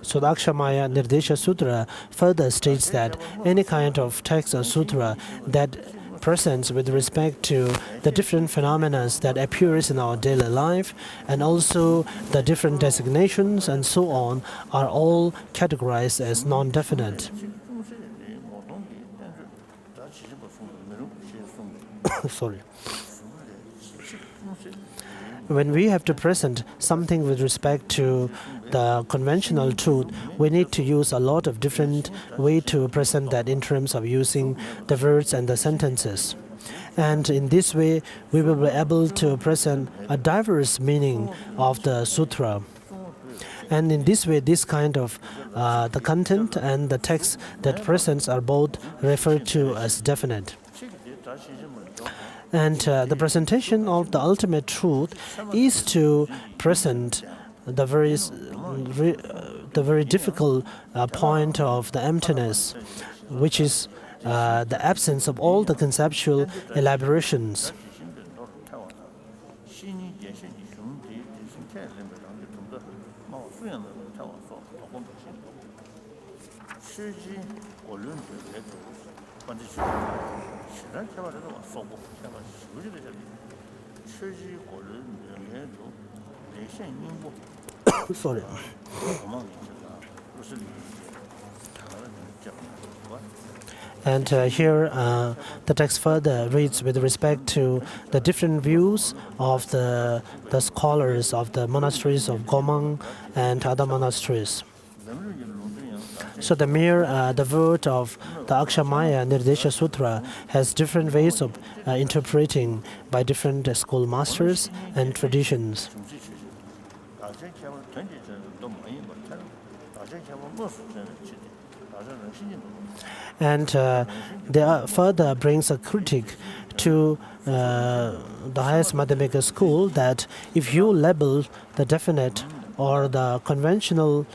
So the Akshamaya Nirdesha Sutra further states that any kind of text or sutra that presents with respect to the different phenomena that appears in our daily life and also the different designations and so on are all categorized as non-definite. Sorry. When we have to present something with respect to the conventional truth, we need to use a lot of different ways to present that in terms of using the words and the sentences. And in this way, we will be able to present a diverse meaning of the sutra. And in this way, this kind of the content and the text that presents are both referred to as definite. And the presentation of the ultimate truth is to present the very difficult point of the emptiness, which is the absence of all the conceptual elaborations. Sorry. And here the text further reads with respect to the different views of the scholars of the monasteries of Gomang and other monasteries. So the word of the Akshamaya Nirdesha Sutra has different ways of interpreting by different school masters and traditions. And there further brings a critique to the highest Madhyamika school that if you label the definite or the conventional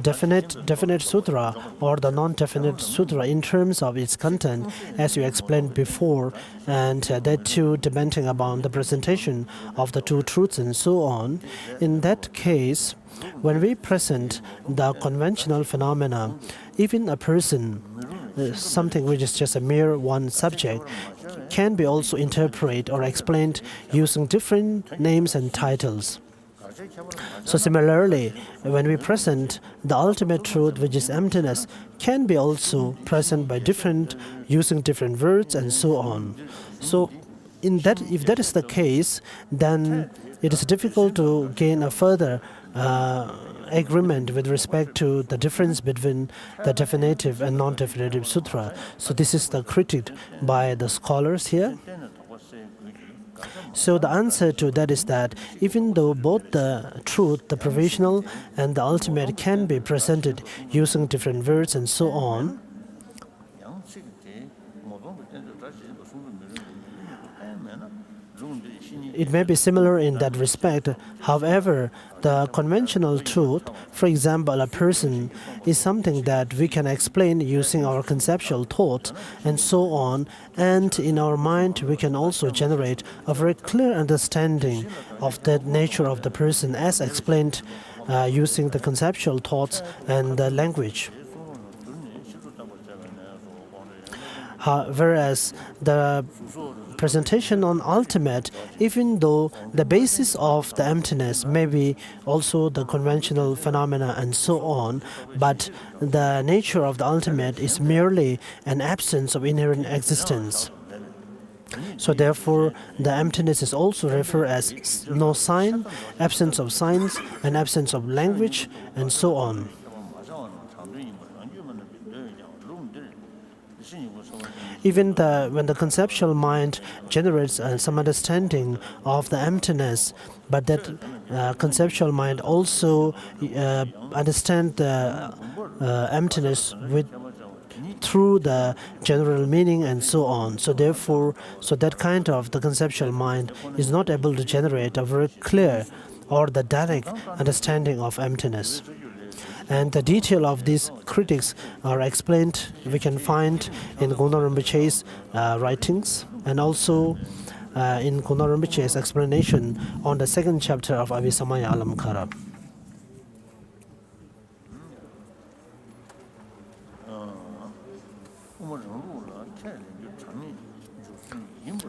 definite sutra or the non-definite sutra in terms of its content, as you explained before, and that too depending upon the presentation of the two truths and so on, in that case, when we present the conventional phenomena, even a person, something which is just a mere one subject, can be also interpreted or explained using different names and titles. So similarly, when we present the ultimate truth, which is emptiness, can be also present by using different words and so on. So if that is the case, then it is difficult to gain a further agreement with respect to the difference between the definitive and non-definitive sutra. So this is the critique by the scholars here. So the answer to that is that even though both the truth, the provisional, and the ultimate can be presented using different words and so on, it may be similar in that respect. However, the conventional truth, for example, a person, is something that we can explain using our conceptual thought and so on, and in our mind we can also generate a very clear understanding of the nature of the person as explained using the conceptual thoughts and the language. Whereas the presentation on ultimate, even though the basis of the emptiness may be also the conventional phenomena and so on, but the nature of the ultimate is merely an absence of inherent existence. So therefore, the emptiness is also referred as no sign, absence of signs, and absence of language, and so on. Even when the conceptual mind generates some understanding of the emptiness, but that conceptual mind also understands the emptiness through the general meaning and so on. So therefore, that kind of the conceptual mind is not able to generate a very clear or the direct understanding of emptiness. And the detail of these critics are explained, we can find in Gunnar Rinpoche's writings, and also in Gunnar Rinpoche's explanation on the second chapter of Avisamaya Alamkara.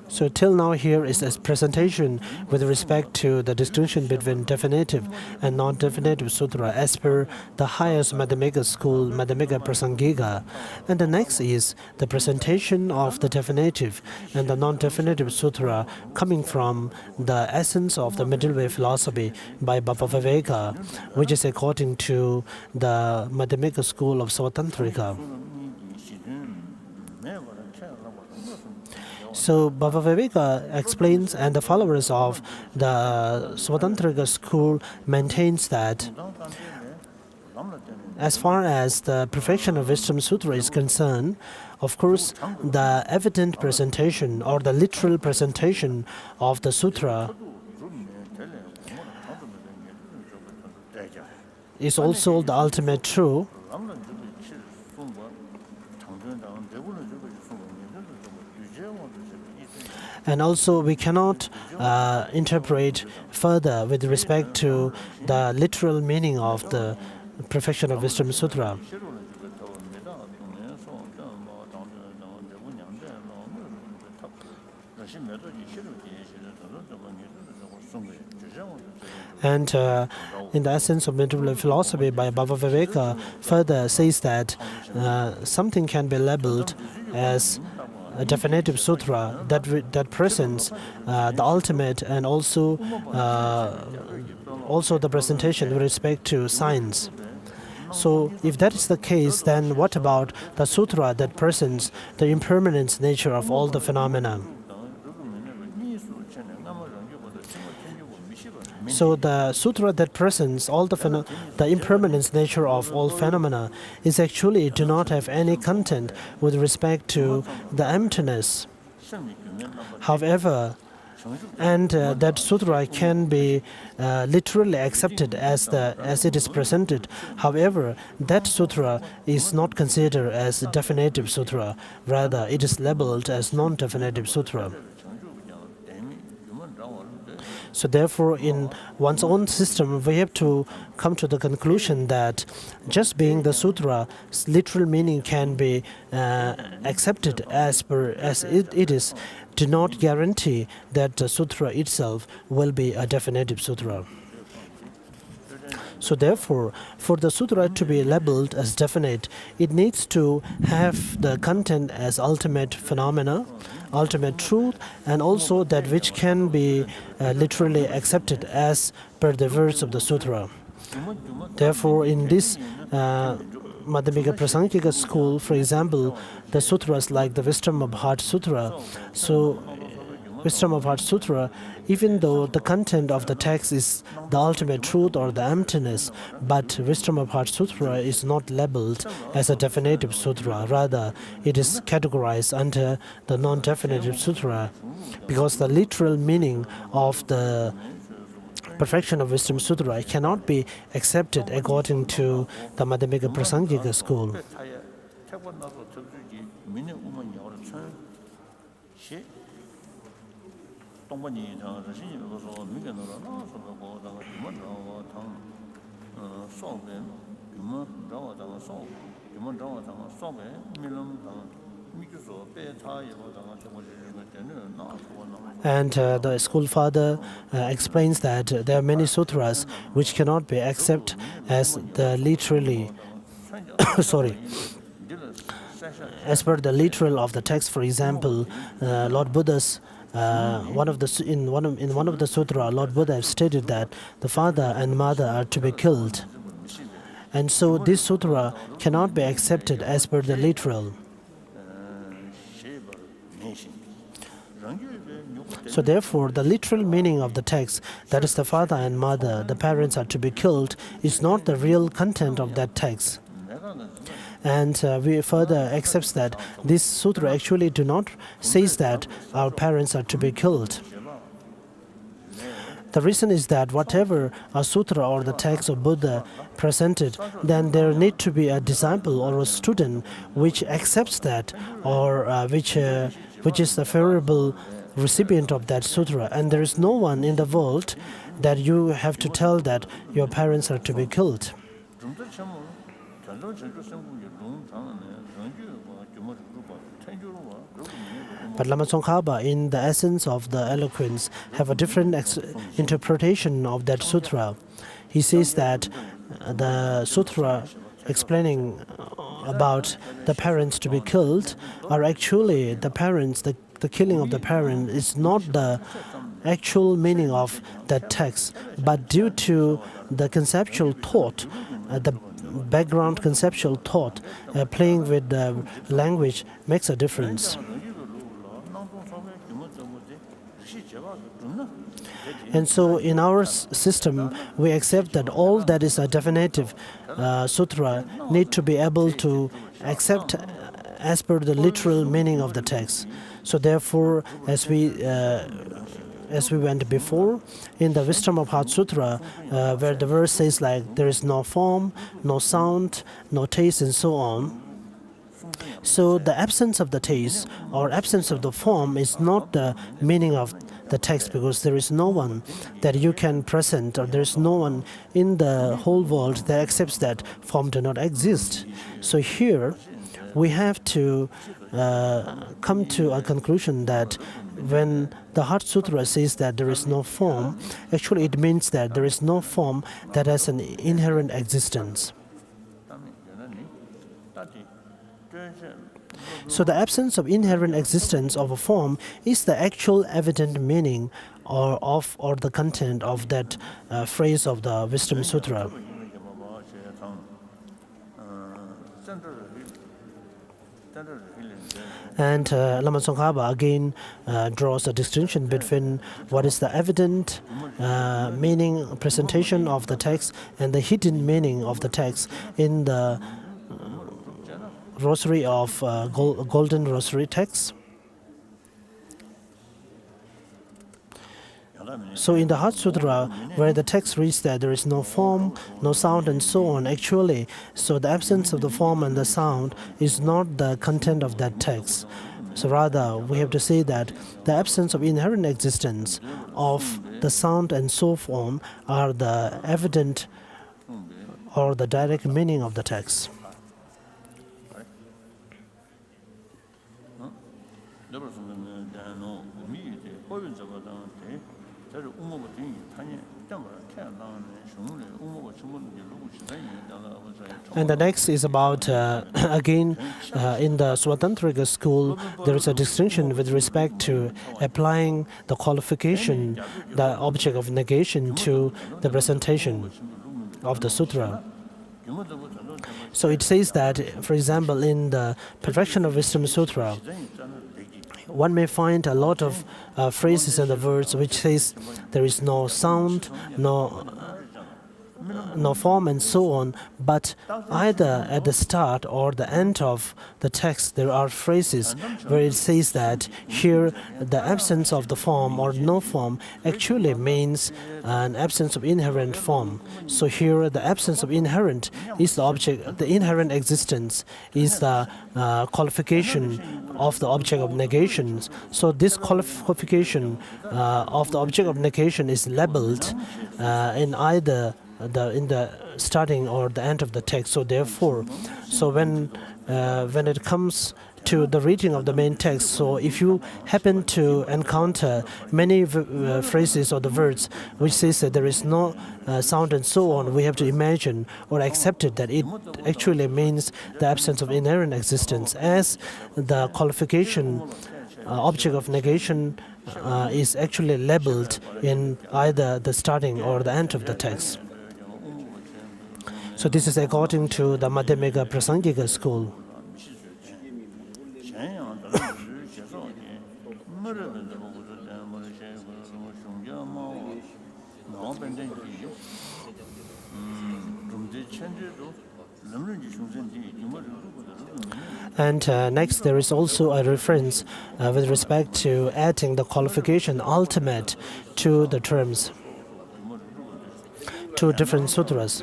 So till now here is a presentation with respect to the distinction between definitive and non-definitive sutra as per the highest Madhyamika school, Madhyamika Prasangika. And the next is the presentation of the definitive and the non-definitive sutra coming from the essence of the middle way philosophy by Baba Viveka, which is according to the Madhyamika school of Svatantrika. So Baba Viveka explains, and the followers of the Svatantrika school maintains that as far as the Perfection of Wisdom Sutra is concerned, of course, the evident presentation or the literal presentation of the sutra is also the ultimate truth. And also we cannot interpret further with respect to the literal meaning of the Perfection of Wisdom Sutra. And in the essence of middle philosophy by Baba Viveka further says that something can be labeled as a definitive sutra that presents the ultimate and also the presentation with respect to science. So if that is the case, then what about the sutra that presents the impermanence nature of all the phenomena? So the sutra that presents all the impermanence nature of all phenomena is actually do not have any content with respect to the emptiness. However, and that sutra can be literally accepted as it is presented. However, that sutra is not considered as a definitive sutra. Rather, it is labeled as non-definitive sutra. So therefore, in one's own system, we have to come to the conclusion that just being the sutra's literal meaning can be accepted as it is, do not guarantee that the sutra itself will be a definitive sutra. So therefore, for the sutra to be labeled as definite, it needs to have the content as ultimate phenomena, ultimate truth, and also that which can be literally accepted as per the words of the sutra. Therefore, in this Madhyamika Prasangika school, for example, the sutras like the Wisdom of Heart Sutra, so Wisdom of Heart Sutra, even though the content of the text is the ultimate truth or the emptiness, but Wisdom of Heart Sutra is not labeled as a definitive sutra. Rather, it is categorized under the non-definitive sutra, because the literal meaning of the Perfection of Wisdom Sutra cannot be accepted according to the Madhyamika Prasangika school. And the school father explains that there are many sutras which cannot be accepted as the literally, sorry, as per the literal of the text. For example, Lord Buddha's in one of the sutra, Lord Buddha has stated that the father and mother are to be killed, and so this sutra cannot be accepted as per the literal. So therefore, the literal meaning of the text, that is the father and mother, the parents are to be killed, is not the real content of that text. And we further accept that this sutra actually do not says that our parents are to be killed. The reason is that whatever a sutra or the text of Buddha presented, then there need to be a disciple or a student which accepts that, or which is the favorable recipient of that sutra. And there is no one in the world that you have to tell that your parents are to be killed. But Lama Tsongkhapa, in the essence of the eloquence, have a different interpretation of that sutra. He says that the sutra explaining about the parents to be killed are actually the parents, the killing of the parent is not the actual meaning of that text, but due to the conceptual thought, the background conceptual thought, playing with the language makes a difference. And so in our system, we accept that all that is a definitive sutra need to be able to accept as per the literal meaning of the text. So therefore, as we went before, in the Wisdom of Heart Sutra, where the verse says like, there is no form, no sound, no taste, and so on. So the absence of the taste or absence of the form is not the meaning of the text, because there is no one that you can present, or there is no one in the whole world that accepts that form do not exist. So here we have to come to a conclusion that when the Heart Sutra says that there is no form, actually it means that there is no form that has an inherent existence. So the absence of inherent existence of a form is the actual evident meaning or the content of that phrase of the Wisdom Sutra. And Lama Tsongkhapa again draws a distinction between what is the evident meaning presentation of the text and the hidden meaning of the text in the rosary of golden rosary text. So in the Heart Sutra, where the text reads that there is no form, no sound, and so on, actually, so the absence of the form and the sound is not the content of that text. So rather, we have to say that the absence of inherent existence of the sound and so on are the evident or the direct meaning of the text. And the next is about, again, in the Swatantrika school, there is a distinction with respect to applying the qualification, the object of negation, to the presentation of the sutra. So it says that, for example, in the Perfection of Wisdom Sutra, one may find a lot of phrases and the words which says there is no sound, no form, and so on, but either at the start or the end of the text there are phrases where it says that here the absence of the form or no form actually means an absence of inherent form. So here the absence of inherent is the object, the inherent existence is the qualification of the object of negations. So this qualification of the object of negation is labeled in either in the starting or the end of the text. So therefore, so when it comes to the reading of the main text. So if you happen to encounter many phrases or the words which says that there is no sound and so on, we have to imagine or accept it that it actually means the absence of inherent existence, as the qualification object of negation is actually labeled in either the starting or the end of the text. So this is according to the Madhyamika Prasangika school. And next, there is also a reference with respect to adding the qualification ultimate to the terms, to different sutras.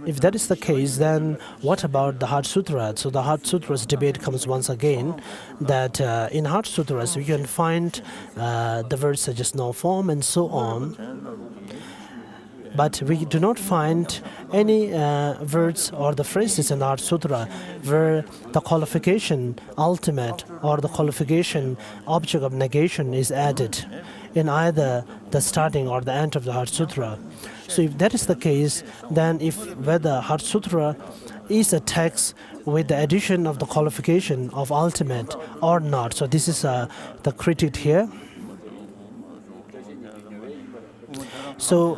If that is the case, then what about the Heart Sutra? So the Heart Sutras debate comes once again, that in Heart Sutras we can find the words such as no form and so on, but we do not find any words or the phrases in Heart Sutra where the qualification ultimate or the qualification object of negation is added in either the starting or the end of the Heart Sutra. So if that is the case, then whether Heart Sutra is a text with the addition of the qualification of ultimate or not. So this is the critique here. So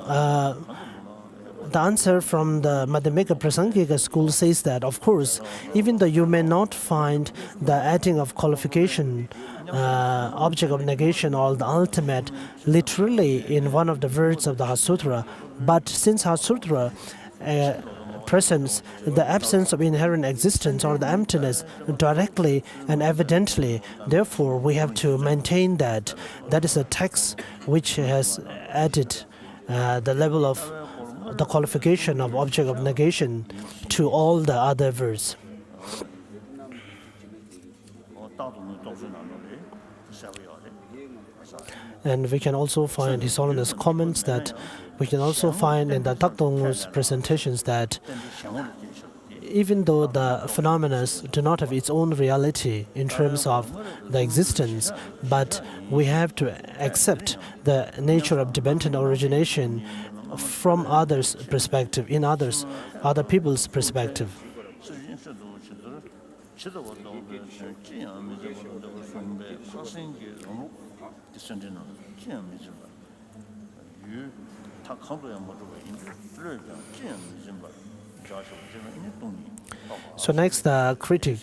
the answer from the Madhyamika Prasangika school says that, of course, even though you may not find the adding of qualification, object of negation, or the ultimate literally in one of the words of the Heart Sutra, but since Heart Sutra presents the absence of inherent existence or the emptiness directly and evidently, therefore we have to maintain that that is a text which has added the level of the qualification of object of negation to all the other words. And we can also find His Holiness comments that we can also find in the Takdong's presentations that even though the phenomena do not have its own reality in terms of the existence, but we have to accept the nature of dependent origination from others' perspective, in other people's perspective. So next, the critique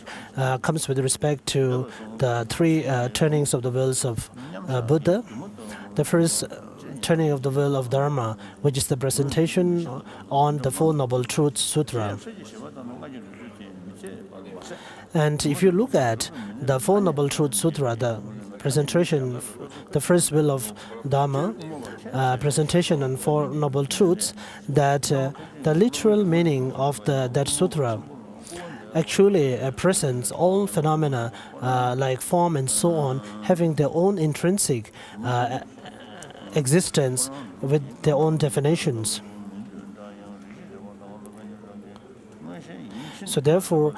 comes with respect to the three turnings of the wheels of Buddha. The first turning of the wheel of Dharma, which is the presentation on the Four Noble Truths Sutra. And if you look at the Four Noble Truths Sutra, the presentation, the first wheel of Dharma, presentation on Four Noble Truths, that the literal meaning of that sutra actually presents all phenomena like form and so on, having their own intrinsic existence with their own definitions. So therefore,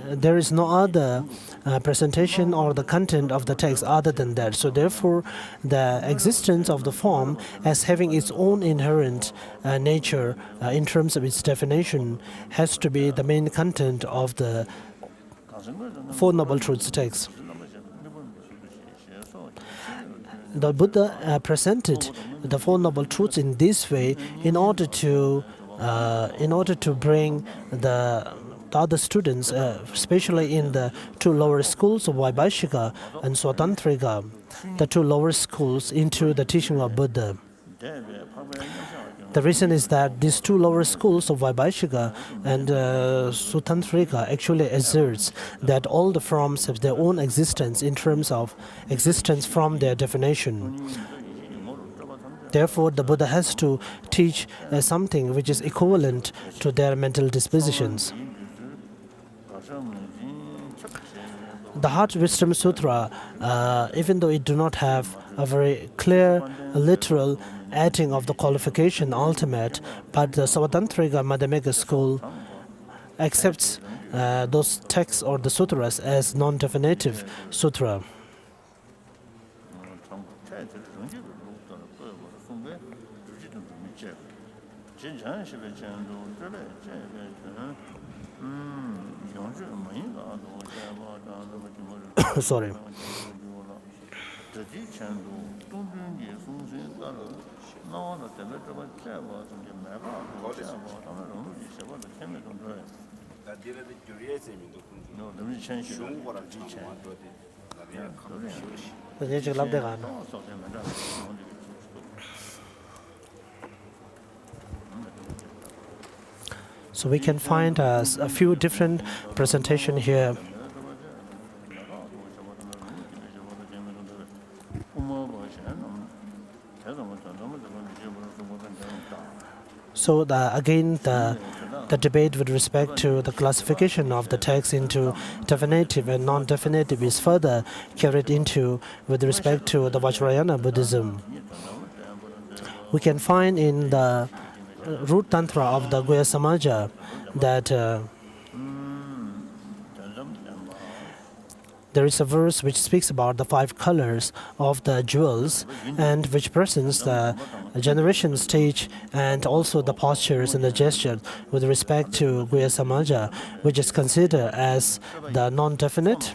there is no other presentation or the content of the text other than that. So therefore, the existence of the form as having its own inherent nature in terms of its definition has to be the main content of the Four Noble Truths text. The Buddha presented the Four Noble Truths in this way in order to bring the other students, especially in the two lower schools of Vaibhashika and Swatantrika, the two lower schools, into the teaching of Buddha. The reason is that these two lower schools of Vaibhashika and Swatantrika actually asserts that all the forms have their own existence in terms of existence from their definition. Therefore, the Buddha has to teach something which is equivalent to their mental dispositions. the Heart Wisdom Sutra, even though it do not have a very clear, literal adding of the qualification ultimate, but the Savatantrika Madhyamika school accepts those texts or the sutras as non-definitive sutra. Sorry. So we can find a few different presentations here. So again, the debate with respect to the classification of the text into definitive and non-definitive is further carried into with respect to the Vajrayana Buddhism. We can find in the root tantra of the Guhya Samaja that there is a verse which speaks about the 5 colors of the jewels and which presents the generation stage and also the postures and the gestures with respect to Guhya Samaja, which is considered as the non-definite.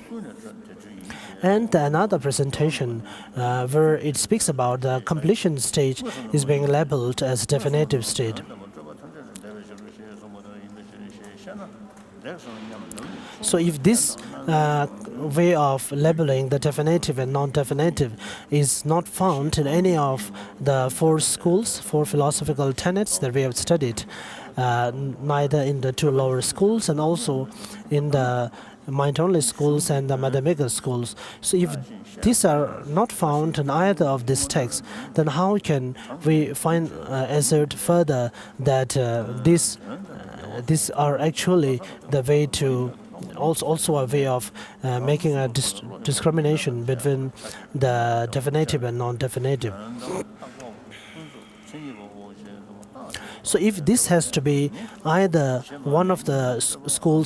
And another presentation where it speaks about the completion stage is being labeled as definitive state. So if this way of labeling the definitive and non-definitive is not found in any of the 4 schools, 4 philosophical tenets that we have studied, neither in the 2 lower schools and also in the mind-only schools and the Madhyamika schools. So if these are not found in either of these texts, then how can we assert further that these are actually the way to also a way of making a discrimination between the definitive and non-definitive. So if this has to be either one of the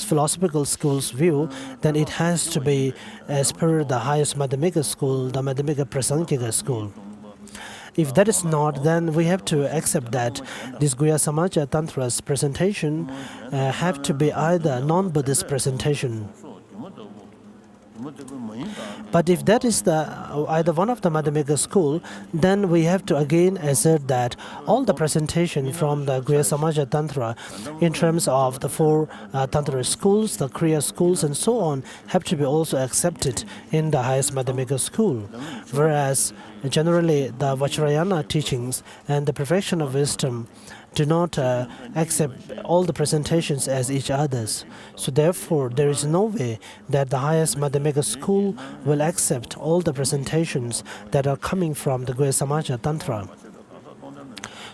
philosophical schools' view, then it has to be as per the highest Madhyamika school, the Madhyamika Prasankika school. If that is not, then we have to accept that this Guhya Samaja Tantra's presentation have to be either non-Buddhist presentation. But if that is either one of the Madhyamika school, then we have to again assert that all the presentation from the Guhya Samaja Tantra in terms of the 4 Tantra schools, the Kriya schools and so on have to be also accepted in the highest Madhyamika school. Whereas generally the Vajrayana teachings and the perfection of wisdom do not accept all the presentations as each other's. So therefore, there is no way that the highest Madhyamika school will accept all the presentations that are coming from the Guhya Samaja Tantra.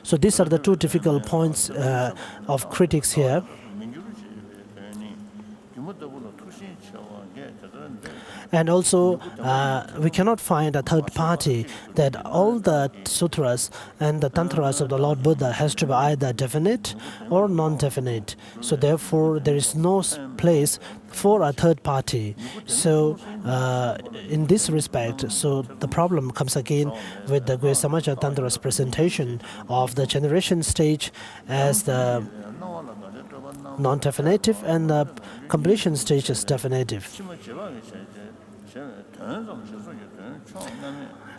So these are the 2 difficult points of critics here. And also, we cannot find a third party that all the sutras and the tantras of the Lord Buddha has to be either definite or non-definite. So therefore, there is no place for a third party. So in this respect, so the problem comes again with the Guhya Samaja Tantra's presentation of the generation stage as the non-definitive and the completion stage is definitive.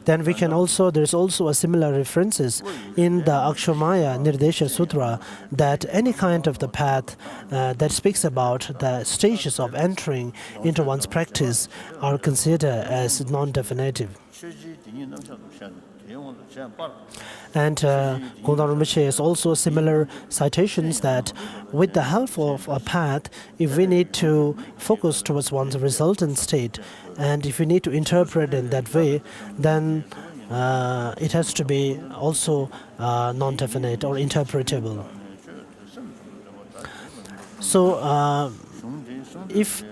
Then we can also, there's also a similar references in the Akshamaya Nirdesha Sutra that any kind of the path that speaks about the stages of entering into one's practice are considered as non-definitive. And Gongdang Rinpoche has also similar citations that with the help of a path, if we need to focus towards one's resultant state, and if we need to interpret in that way, then it has to be also non-definite or interpretable. So if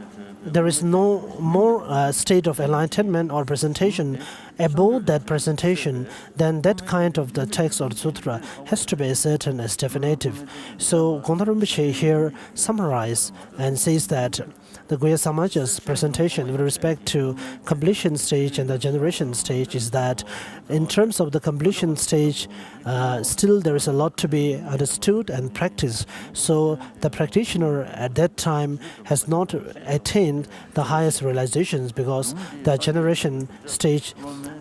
there is no more state of enlightenment or presentation above that presentation, then that kind of the text or sutra has to be certain as definitive. So Gondar Rinpoche here summarizes and says that the Guya Samaja's presentation with respect to completion stage and the generation stage is that in terms of the completion stage, still there is a lot to be understood and practiced. So the practitioner at that time has not attained the highest realizations because the generation stage,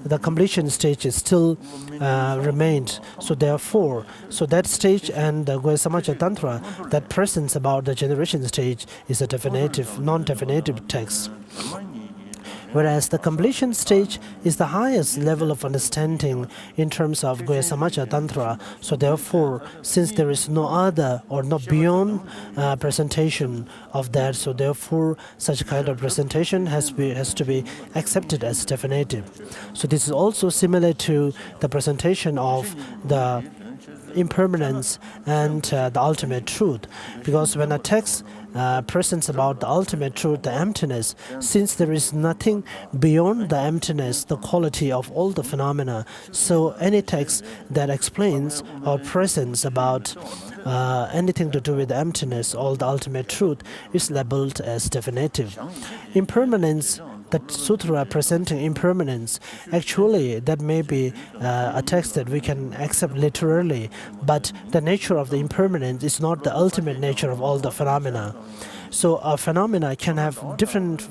the completion stage is still remained. So therefore, so that stage and the Guya Samaja Tantra that presents about the generation stage is a definitive, non-definitive text. Whereas the completion stage is the highest level of understanding in terms of Guya Samaja Tantra. So therefore, since there is no other or no beyond presentation of that, so therefore such kind of presentation has to be accepted as definitive. So this is also similar to the presentation of the impermanence and the ultimate truth, because when a text presents about the ultimate truth, the emptiness, since there is nothing beyond the emptiness, the quality of all the phenomena, so any text that explains or presents about anything to do with the emptiness, all the ultimate truth, is labeled as definitive. Impermanence, that sutra presenting impermanence, actually that may be a text that we can accept literally, but the nature of the impermanence is not the ultimate nature of all the phenomena. So a phenomena can have different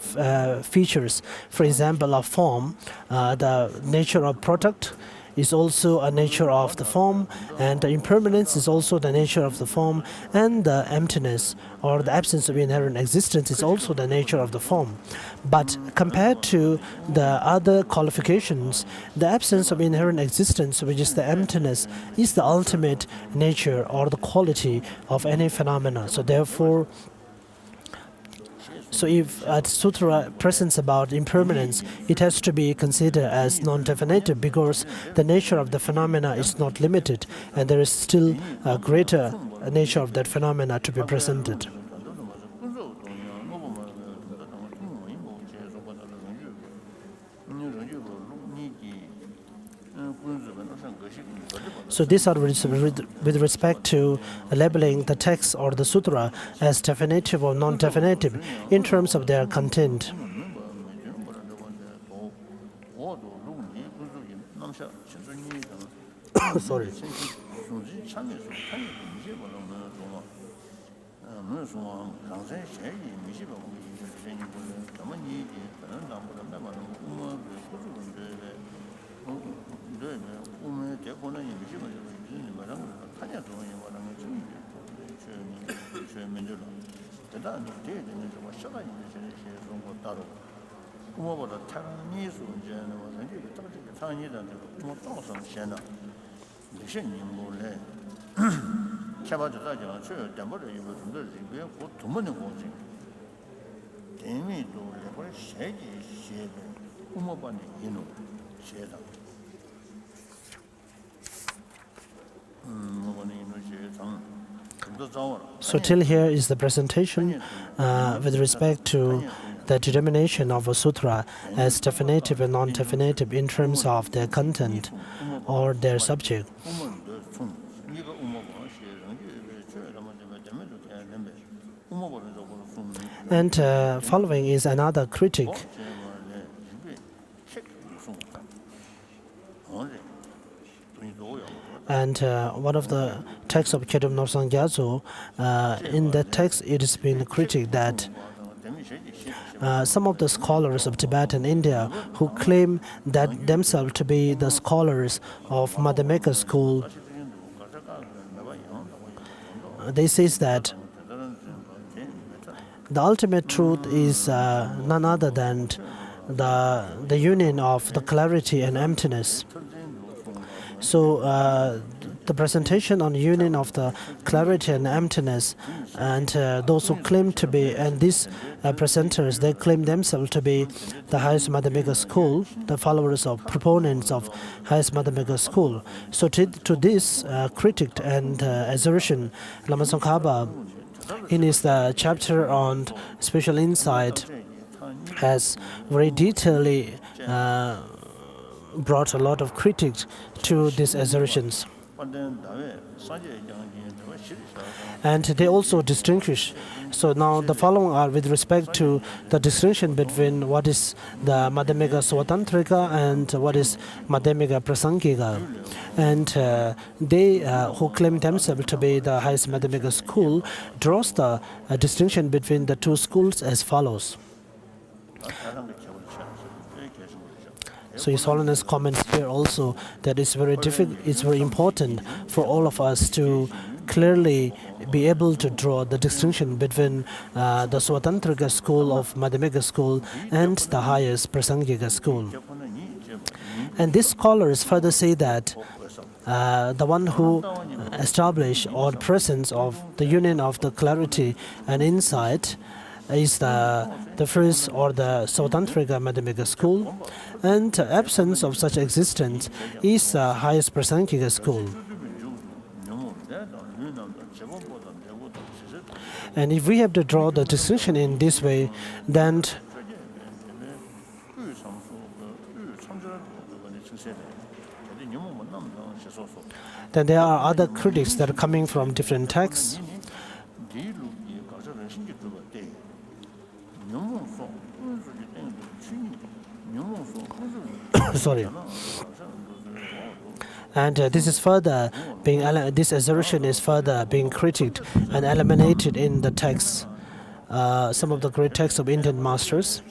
features. For example, a form, the nature of product is also a nature of the form, and the impermanence is also the nature of the form, and the emptiness or the absence of inherent existence is also the nature of the form. But compared to the other qualifications, the absence of inherent existence, which is the emptiness, is the ultimate nature or the quality of any phenomena. So therefore, so if a sutra presents about impermanence, it has to be considered as non-definitive because the nature of the phenomena is not limited and there is still a greater nature of that phenomena to be presented. So these are with respect to labeling the text or the sutra as definitive or non-definitive in terms of their content. Sorry. So till here is the presentation with respect to the determination of a sutra as definitive and non-definitive in terms of their content or their subject. And following is another critic. And one of the texts of Kedum Norsang Gyatso, in that text it has been critiqued that some of the scholars of Tibetan India who claim that themselves to be the scholars of Madhyamika school, they say that the ultimate truth is none other than the union of the clarity and emptiness. So the presentation on union of the clarity and emptiness, and those who claim to be, and these presenters, they claim themselves to be the highest Madhyamika school, the followers of proponents of highest Madhyamika school. So to this critic and assertion, Lama Tsongkhapa, in his chapter on spiritual insight, has very detailedly brought a lot of critics to these assertions. And they also distinguish. So now the following are with respect to the distinction between what is the Madhyamika Swatantrika and what is Madhyamika Prasangika. And they who claim themselves to be the highest Madhyamika school draws the distinction between the two schools as follows. So His Holiness comments here also that it's very important for all of us to clearly be able to draw the distinction between the Swatantrika school of Madhyamika school and the highest Prasangika school. And these scholars further say that the one who establish or presence of the union of the clarity and insight is the first or the Swatantrika Madhyamika school, and the absence of such existence is the highest Prasangika school. And if we have to draw the distinction in this way, then there are other critics that are coming from different texts. Sorry. And this assertion is further being critiqued and eliminated in the texts, some of the great texts of Indian masters.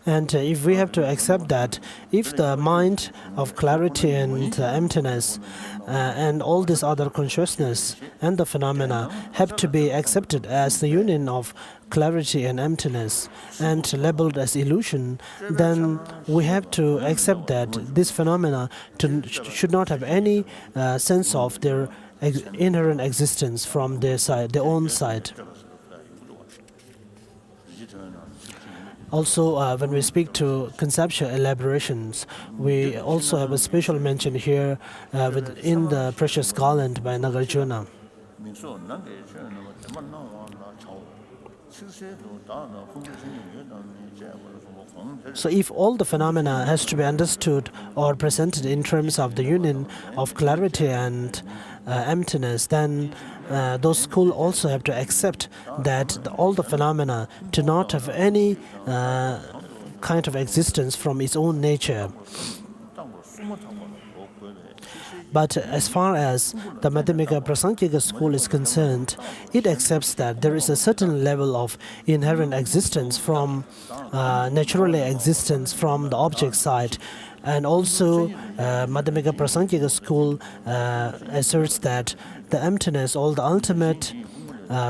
And if we have to accept that, if the mind of clarity and emptiness and all this other consciousness and the phenomena have to be accepted as the union of clarity and emptiness and labeled as illusion, then we have to accept that this phenomena should not have any sense of their inherent existence from their own side. Also, when we speak to conceptual elaborations, we also have a special mention here in the Precious Garland by Nagarjuna. So if all the phenomena has to be understood or presented in terms of the union of clarity and emptiness, then those schools also have to accept that all the phenomena do not have any kind of existence from its own nature. But as far as the Madhyamika Prasangika school is concerned, it accepts that there is a certain level of inherent existence from naturally existence from the object side. And also, Madhyamika Prasangika school asserts that the emptiness, or the ultimate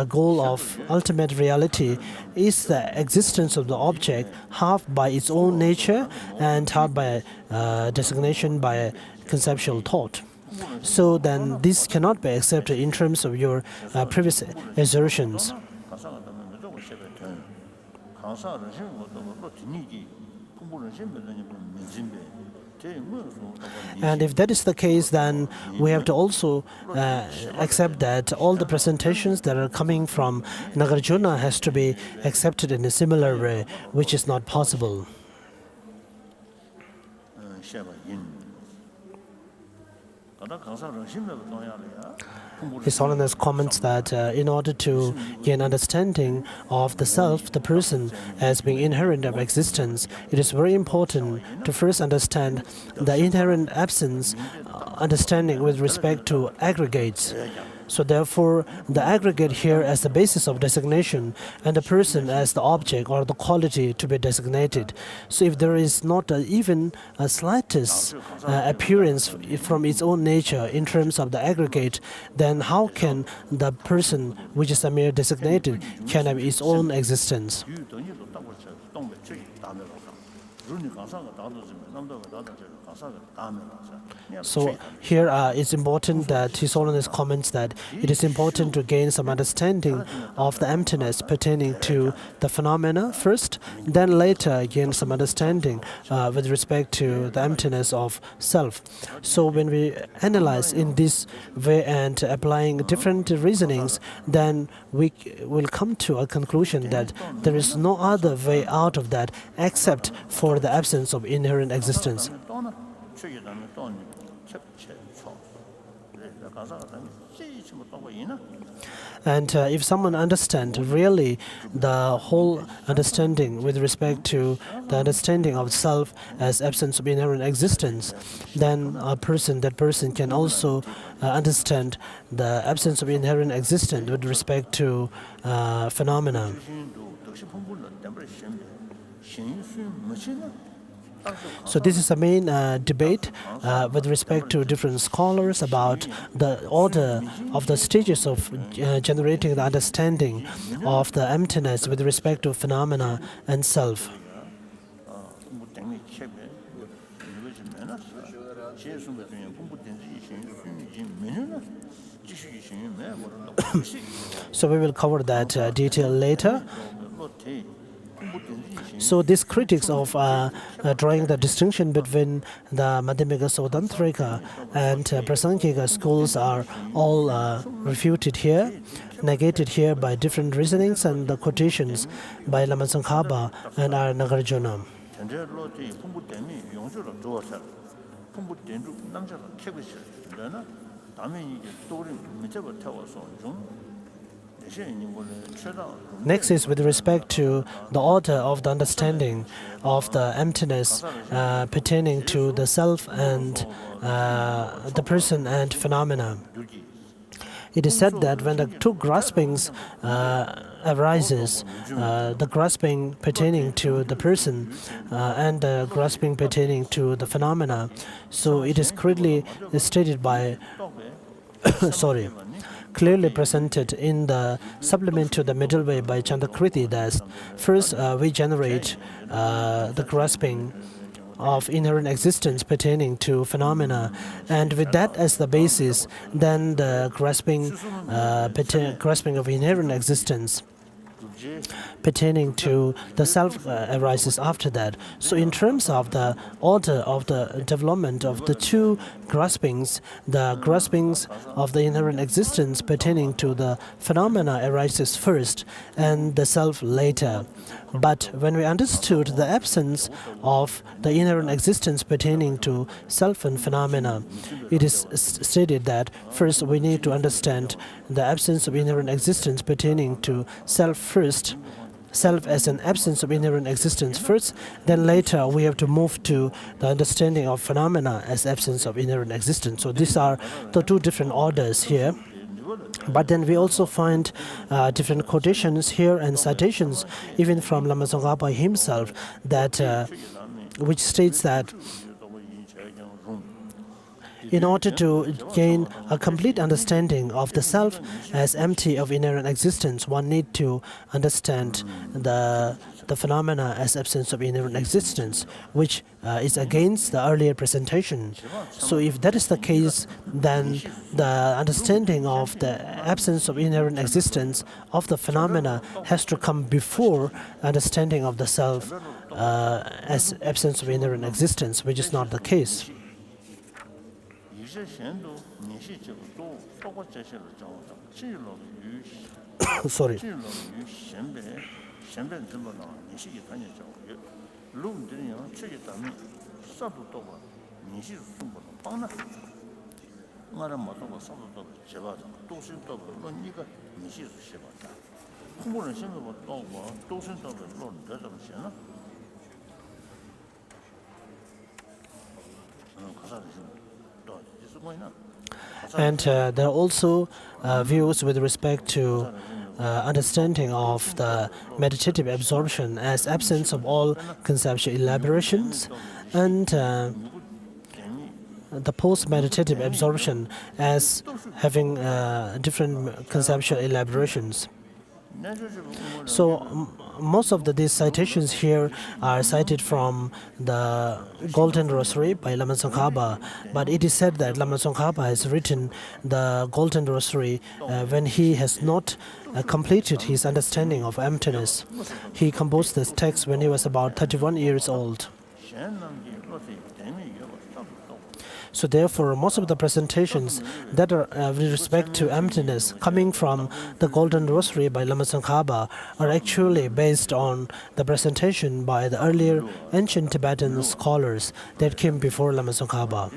goal of ultimate reality, is the existence of the object, half by its own nature and half by designation by conceptual thought. So then this cannot be accepted in terms of your previous assertions. And if that is the case, then we have to also accept that all the presentations that are coming from Nagarjuna has to be accepted in a similar way, which is not possible. His Holiness comments that in order to gain understanding of the self, the person, as being inherent of existence, it is very important to first understand the inherent absence understanding with respect to aggregates. So therefore, the aggregate here as the basis of designation and the person as the object or the quality to be designated. So if there is not even a slightest appearance from its own nature in terms of the aggregate, then how can the person, which is a mere designated, can have its own existence? So here it's important that His Holiness comments that it is important to gain some understanding of the emptiness pertaining to the phenomena first, then later gain some understanding with respect to the emptiness of self. So when we analyze in this way and applying different reasonings, then we will come to a conclusion that there is no other way out of that except for the absence of inherent existence. And if someone understands really the whole understanding with respect to the understanding of self as absence of inherent existence, then that person can also understand the absence of inherent existence with respect to phenomena. So this is the main debate with respect to different scholars about the order of the stages of generating the understanding of the emptiness with respect to phenomena and self. So we will cover that detail later. So these critics of drawing the distinction between the Madhyamika Sautantrika and Prasangika schools are all refuted here, negated here by different reasonings and the quotations by Lama Tsongkhapa and our Nagarjuna. Next is with respect to the order of the understanding of the emptiness pertaining to the self and the person and phenomena. It is said that when the two graspings arises, the grasping pertaining to the person and the grasping pertaining to the phenomena, so it is clearly stated by clearly presented in the supplement to the middle way by Chandakriti that first we generate the grasping of inherent existence pertaining to phenomena, and with that as the basis, then the grasping of inherent existence pertaining to the self arises after that. So in terms of the order of the development of the two graspings, the graspings of the inherent existence pertaining to the phenomena arises first and the self later. But when we understood the absence of the inherent existence pertaining to self and phenomena, it is stated that first we need to understand the absence of inherent existence pertaining to self first, self as an absence of inherent existence first, then later we have to move to the understanding of phenomena as absence of inherent existence. So these are the two different orders here. But then we also find different quotations here and citations, even from Lama Tsongkhapa himself, that which states that in order to gain a complete understanding of the self as empty of inherent existence, one needs to understand the phenomena as absence of inherent existence, which is against the earlier presentation. So if that is the case, then the understanding of the absence of inherent existence of the phenomena has to come before understanding of the self as absence of inherent existence, which is not the case. Sorry. And there are also views with respect to understanding of the meditative absorption as absence of all conceptual elaborations, and the post-meditative absorption as having different conceptual elaborations. So most of these citations here are cited from the Golden Rosary by Lama Tsongkhapa, but it is said that Lama Tsongkhapa has written the Golden Rosary when he has not completed his understanding of emptiness. He composed this text when he was about 31 years old. So therefore, most of the presentations that are with respect to emptiness coming from the Golden Rosary by Lama Tsongkhapa are actually based on the presentation by the earlier ancient Tibetan scholars that came before Lama Tsongkhapa.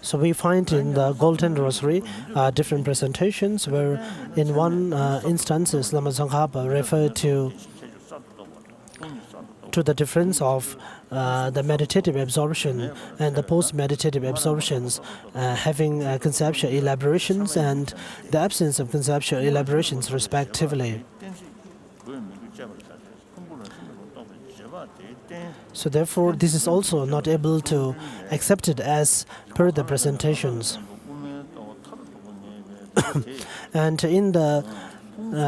So we find in the Golden Rosary different presentations where in one instances Lama Tsongkhapa referred to the difference of the meditative absorption and the post-meditative absorptions having conceptual elaborations and the absence of conceptual elaborations respectively. So therefore, this is also not able to accept it as per the presentations. And in the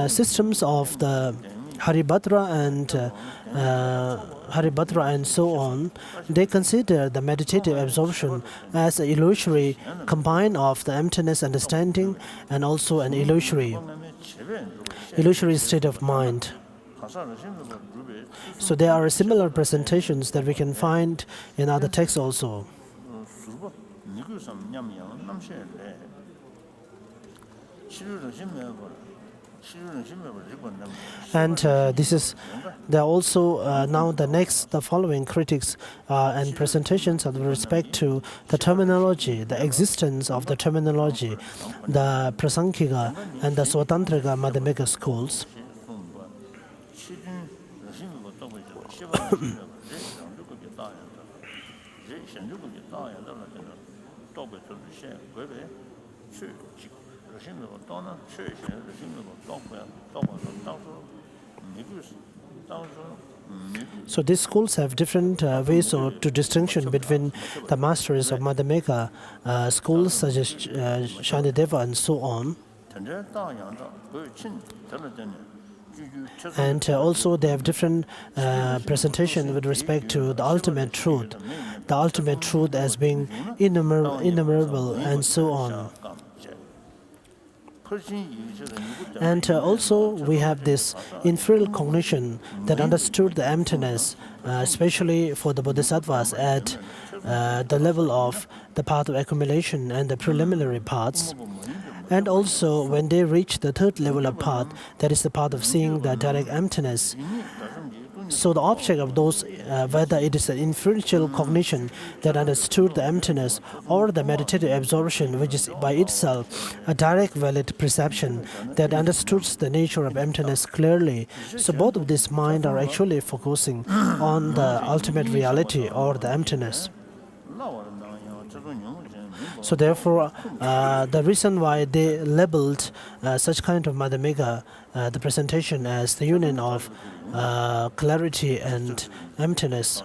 systems of the Haribhadra and so on, they consider the meditative absorption as an illusory combine of the emptiness understanding and also an illusory state of mind. So there are similar presentations that we can find in other texts also. And there are also now the following critics and presentations with respect to the terminology, the existence of the terminology, the Prasankhika and the Swatantrika Madhyamika schools. So these schools have different ways to distinction between the masters of Madhyamika schools such as Shantideva and so on. And also they have different presentation with respect to the ultimate truth as being innumerable and so on. And also we have this inferior cognition that understood the emptiness, especially for the bodhisattvas at the level of the path of accumulation and the preliminary paths. And also when they reach the third level of path, that is the path of seeing the direct emptiness. So the object of those, whether it is an inferential cognition that understood the emptiness or the meditative absorption, which is by itself a direct valid perception that understood the nature of emptiness clearly. So both of these minds are actually focusing on the ultimate reality or the emptiness. So therefore, the reason why they labeled such kind of Madhyamika, the presentation as the union of clarity and emptiness.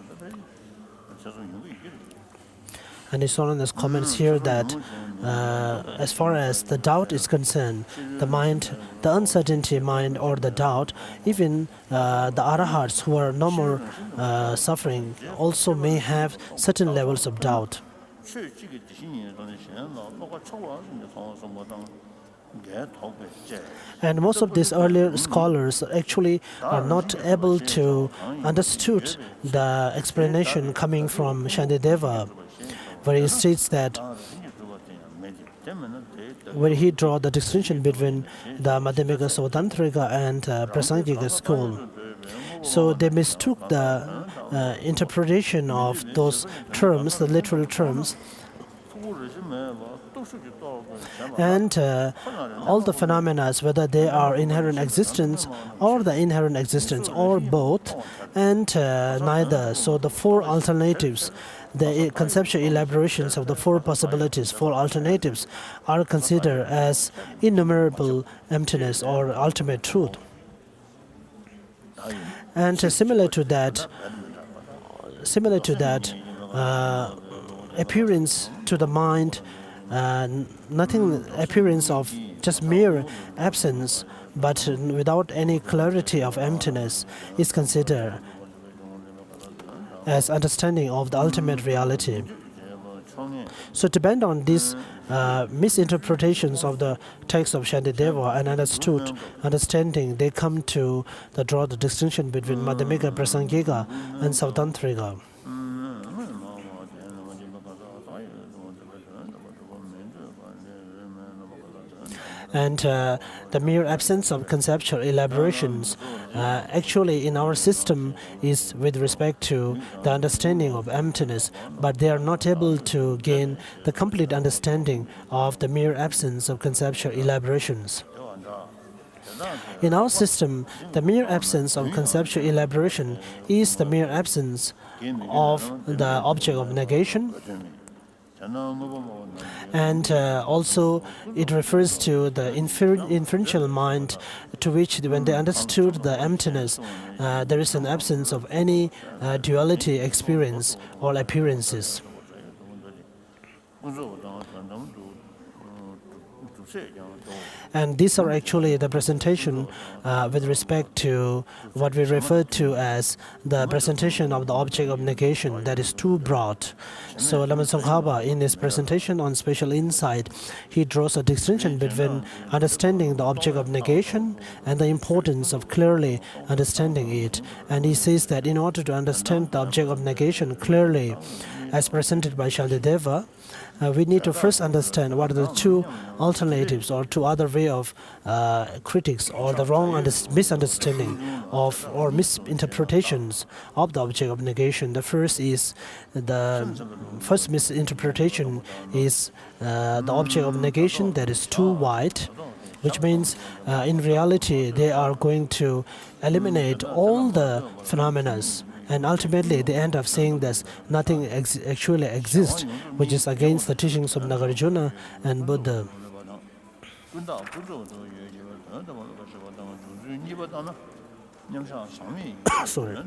And it's on his comments here that as far as the doubt is concerned, the mind, the uncertainty mind or the doubt, even the arahats who are no more suffering also may have certain levels of doubt. And most of these earlier scholars actually are not able to understood the explanation coming from Shantideva, where he states that where he draw the distinction between the Madhyamika Swatantrika and Prasankhika school. So they mistook the interpretation of those terms, the literal terms. And all the phenomena, whether they are inherent existence or the inherent existence or both, and neither. So the four alternatives, the conceptual elaborations of the four possibilities, four alternatives, are considered as innumerable emptiness or ultimate truth. And similar to that, appearance to the mind, nothing appearance of just mere absence, but without any clarity of emptiness, is considered as understanding of the ultimate reality. So to bend on these misinterpretations of the text of Shantideva and understanding, they come to draw the distinction between Madhyamika, Prasangika and Sautantrika. And the mere absence of conceptual elaborations actually in our system is with respect to the understanding of emptiness, but they are not able to gain the complete understanding of the mere absence of conceptual elaborations. In our system, the mere absence of conceptual elaboration is the mere absence of the object of negation. And also it refers to the inferential mind, to which when they understood the emptiness, there is an absence of any duality experience or appearances. And these are actually the presentation with respect to what we refer to as the presentation of the object of negation, that is too broad. So Lama Tsongkhapa, in his presentation on special insight, he draws a distinction between understanding the object of negation and the importance of clearly understanding it. And he says that in order to understand the object of negation clearly, as presented by Shantideva, we need to first understand what are the two alternatives or two other way of critics or the wrong misunderstanding of or misinterpretations of the object of negation. The first misinterpretation is the object of negation that is too wide, which means in reality they are going to eliminate all the phenomena. And ultimately, they end up saying that nothing actually exists, which is against the teachings of Nagarjuna and Buddha. Sorry.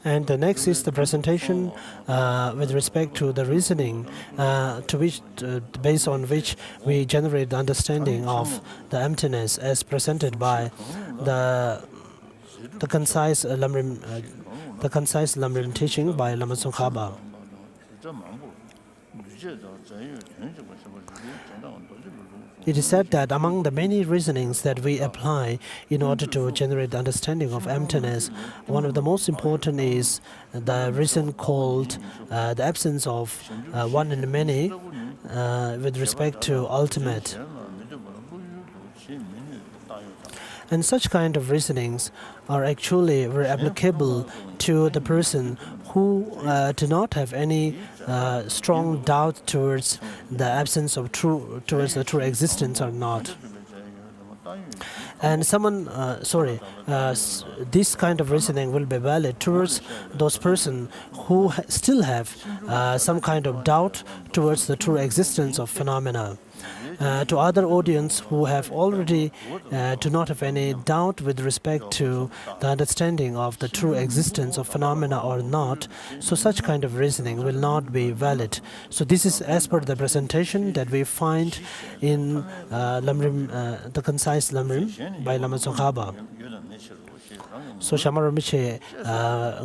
And the next is the presentation with respect to the reasoning, based on which we generate the understanding of the emptiness, as presented by the concise Lam Rim teaching by Lama Tsongkhapa. It is said that among the many reasonings that we apply in order to generate the understanding of emptiness, one of the most important is the reason called the absence of one and many with respect to ultimate. And such kind of reasonings are actually very applicable to the person who do not have any strong doubt towards the absence of towards the true existence or not. And this kind of reasoning will be valid towards those persons who still have some kind of doubt towards the true existence of phenomena. To other audience who have already do not have any doubt with respect to the understanding of the true existence of phenomena or not, so such kind of reasoning will not be valid. So this is as per the presentation that we find in Lam Rim, the concise Lam Rim by Lama Tsongkhapa. So Shamara Miche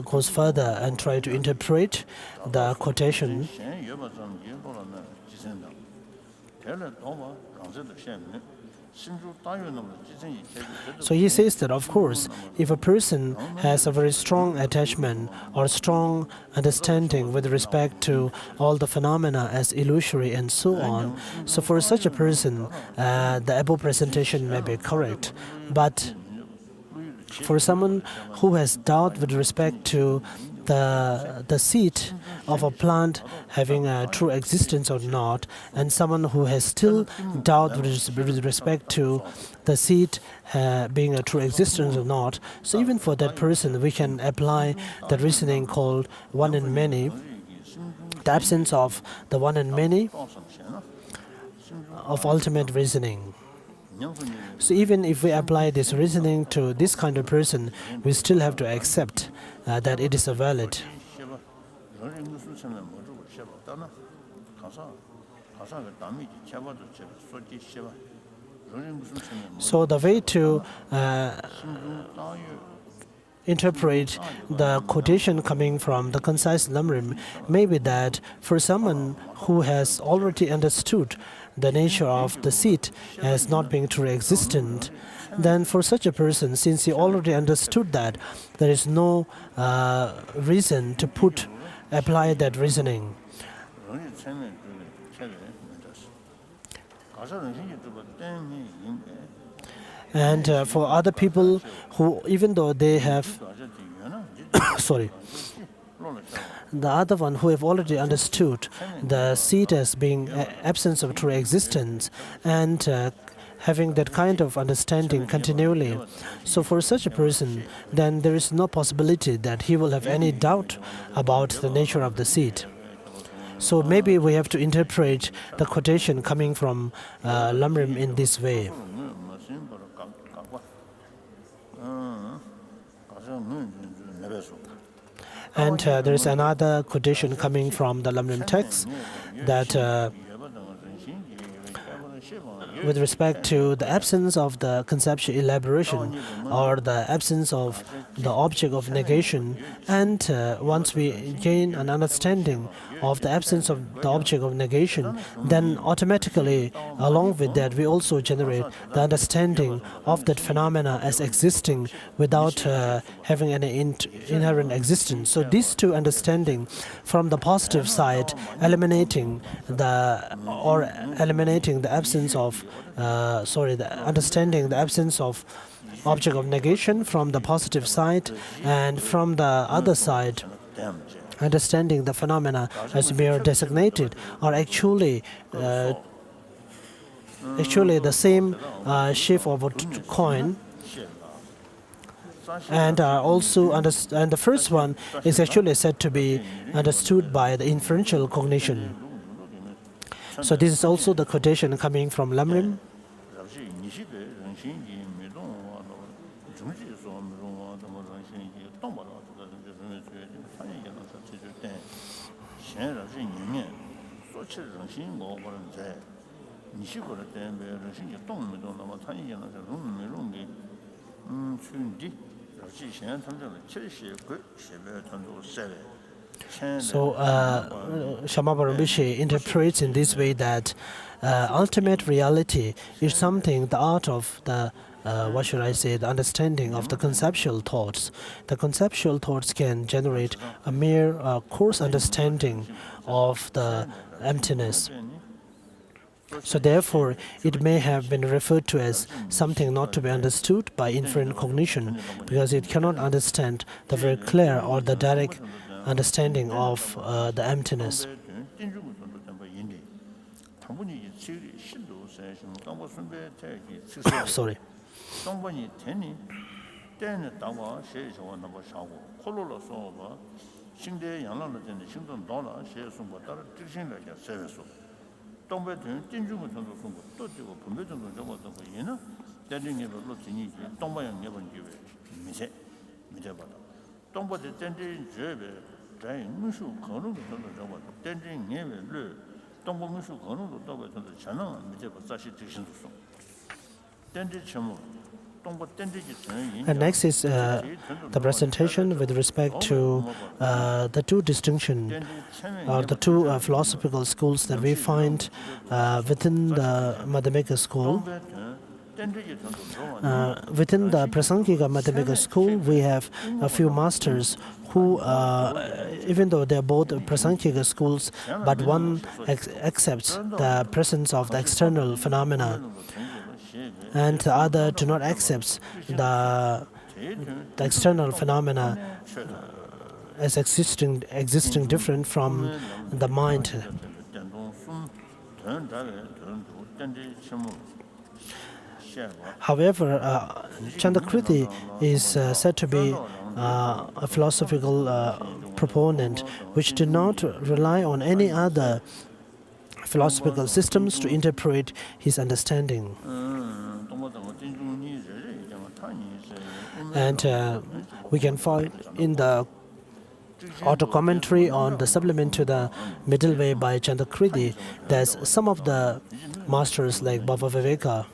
goes further and try to interpret the quotation. So he says that, of course, if a person has a very strong attachment or strong understanding with respect to all the phenomena as illusory and so on, so for such a person, the above presentation may be correct. But for someone who has doubt with respect to the seed of a plant having a true existence or not, and someone who has still doubt with respect to the seed being a true existence or not, so even for that person we can apply the reasoning called one and many, the absence of the one and many of ultimate reasoning. So even if we apply this reasoning to this kind of person, we still have to accept that it is a valid. So the way to interpret the quotation coming from the concise Lam Rim may be that for someone who has already understood the nature of the seed as not being truly existent, then for such a person, since he already understood that, there is no reason to apply that reasoning. And for other people who, even though they have the other one who have already understood the seed as being absence of true existence and having that kind of understanding continually. So for such a person, then there is no possibility that he will have any doubt about the nature of the seed. So maybe we have to interpret the quotation coming from Lam Rim in this way. And there is another quotation coming from the Lam Rim text that with respect to the absence of the conceptual elaboration or the absence of the object of negation, and once we gain an understanding of the absence of the object of negation, then automatically along with that we also generate the understanding of that phenomena as existing without having any inherent existence. So these two understanding from the positive side, eliminating the absence of the understanding the absence of object of negation from the positive side, and from the other side understanding the phenomena as mere designated are actually the same sheaf of a coin, and and the first one is actually said to be understood by the inferential cognition. So this is also the quotation coming from Lam Rim. So Shamapa Rinpoche interprets in this way that ultimate reality is something, the art of the the understanding of the conceptual thoughts. The conceptual thoughts can generate a mere coarse understanding of the emptiness. So therefore, it may have been referred to as something not to be understood by inferent cognition, because it cannot understand the very clear or the direct understanding of the emptiness. Sorry. And next is the presentation with respect to the two distinction or the two philosophical schools that we find within the Madhyamika school. Within the Prasangika Madhyamika school, we have a few masters who, even though they are both Prasangika schools, but one accepts the presence of the external phenomena, and the other do not accept the external phenomena as existing different from the mind. However, Chandakriti is said to be a philosophical proponent which did not rely on any other philosophical systems to interpret his understanding. And we can find in the auto commentary on the supplement to the Middle Way by Chandakriti, there's some of the masters like Baba Viveka.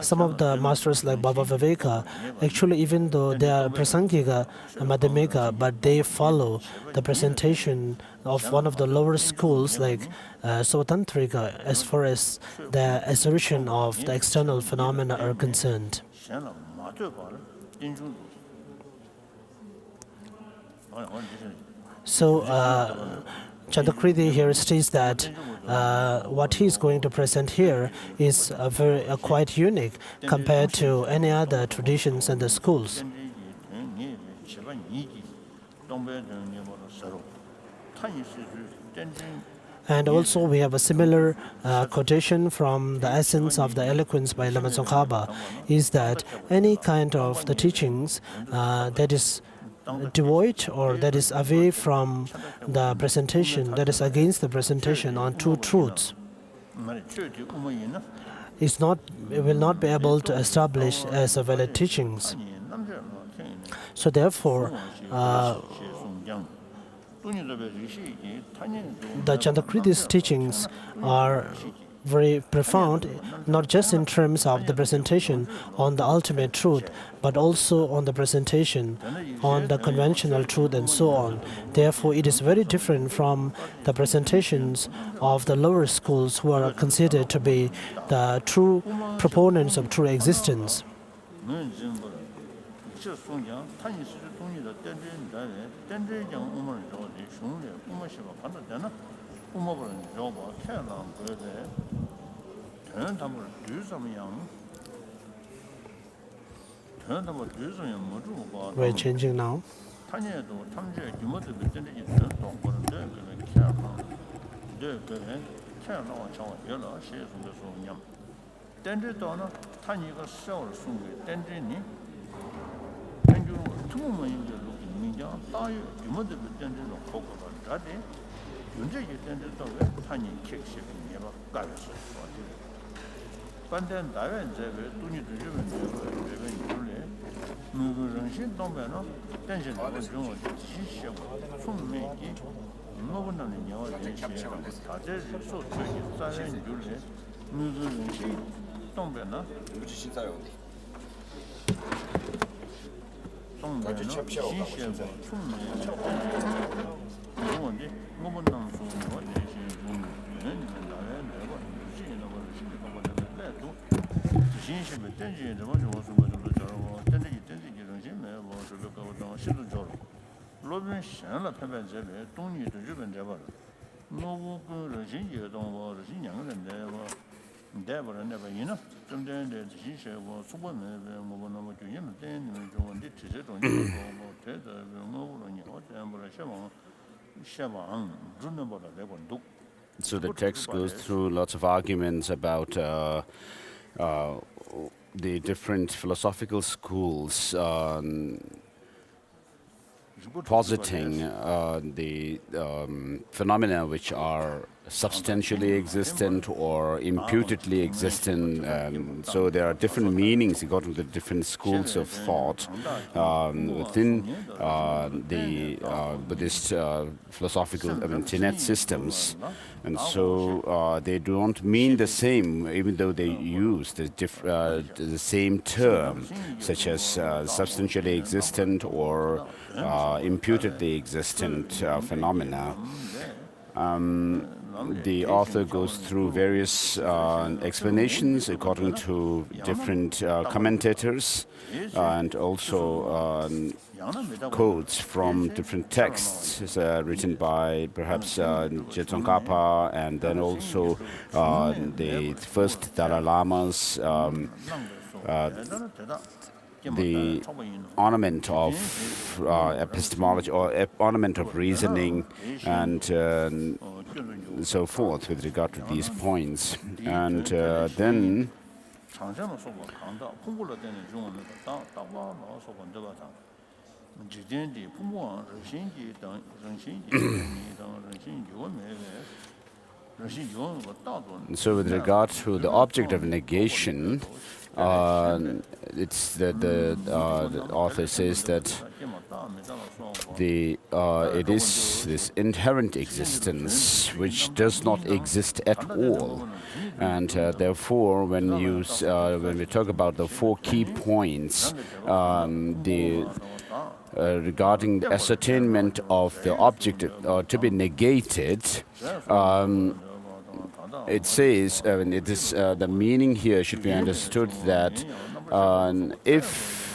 Some of the masters like Baba Viveka, actually, even though they are Prasangika Madhyamika, but they follow the presentation of one of the lower schools like Svatantrika as far as the assertion of the external phenomena are concerned. So Chandakriti here states that what he is going to present here is quite unique compared to any other traditions and the schools. And also we have a similar quotation from the essence of the eloquence by Lama Tsongkhapa, is that any kind of the teachings that is devoid or that is away from the presentation, that is against the presentation on two truths, will not be able to establish as a valid teachings. So therefore, the Chandakriti's teachings are very profound, not just in terms of the presentation on the ultimate truth, but also on the presentation on the conventional truth and so on. Therefore, it is very different from the presentations of the lower schools who are considered to be the true proponents of true existence. We're changing now. So the text goes through lots of arguments about the different philosophical schools positing the phenomena which are substantially existent or imputedly existent. So there are different meanings according to different schools of thought within the Buddhist philosophical tenet systems. And so they don't mean the same, even though they use the same term, such as substantially existent or imputedly existent phenomena. The author goes through various explanations according to different commentators and also quotes from different texts written by perhaps Tsongkhapa and then also the first Dalai Lama's the ornament of epistemology or ornament of reasoning and so forth with regard to these points. And then so with regard to the object of negation, it's the author says that it is this inherent existence which does not exist at all, and therefore when we talk about the 4 key points, regarding the ascertainment of the object to be negated, it says, it is the meaning here should be understood that if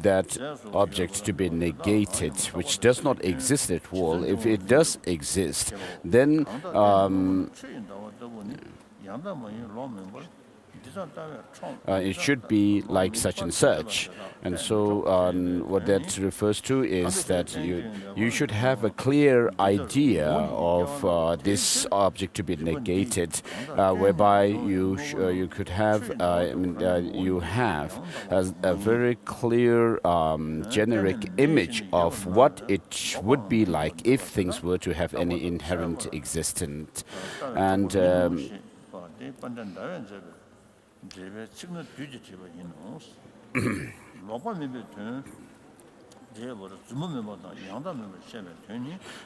that object to be negated, which does not exist at all, if it does exist, then it should be like such and such. And so what that refers to is that you should have a clear idea of this object to be negated, whereby you could have you have a very clear generic image of what it would be like if things were to have any inherent existence. And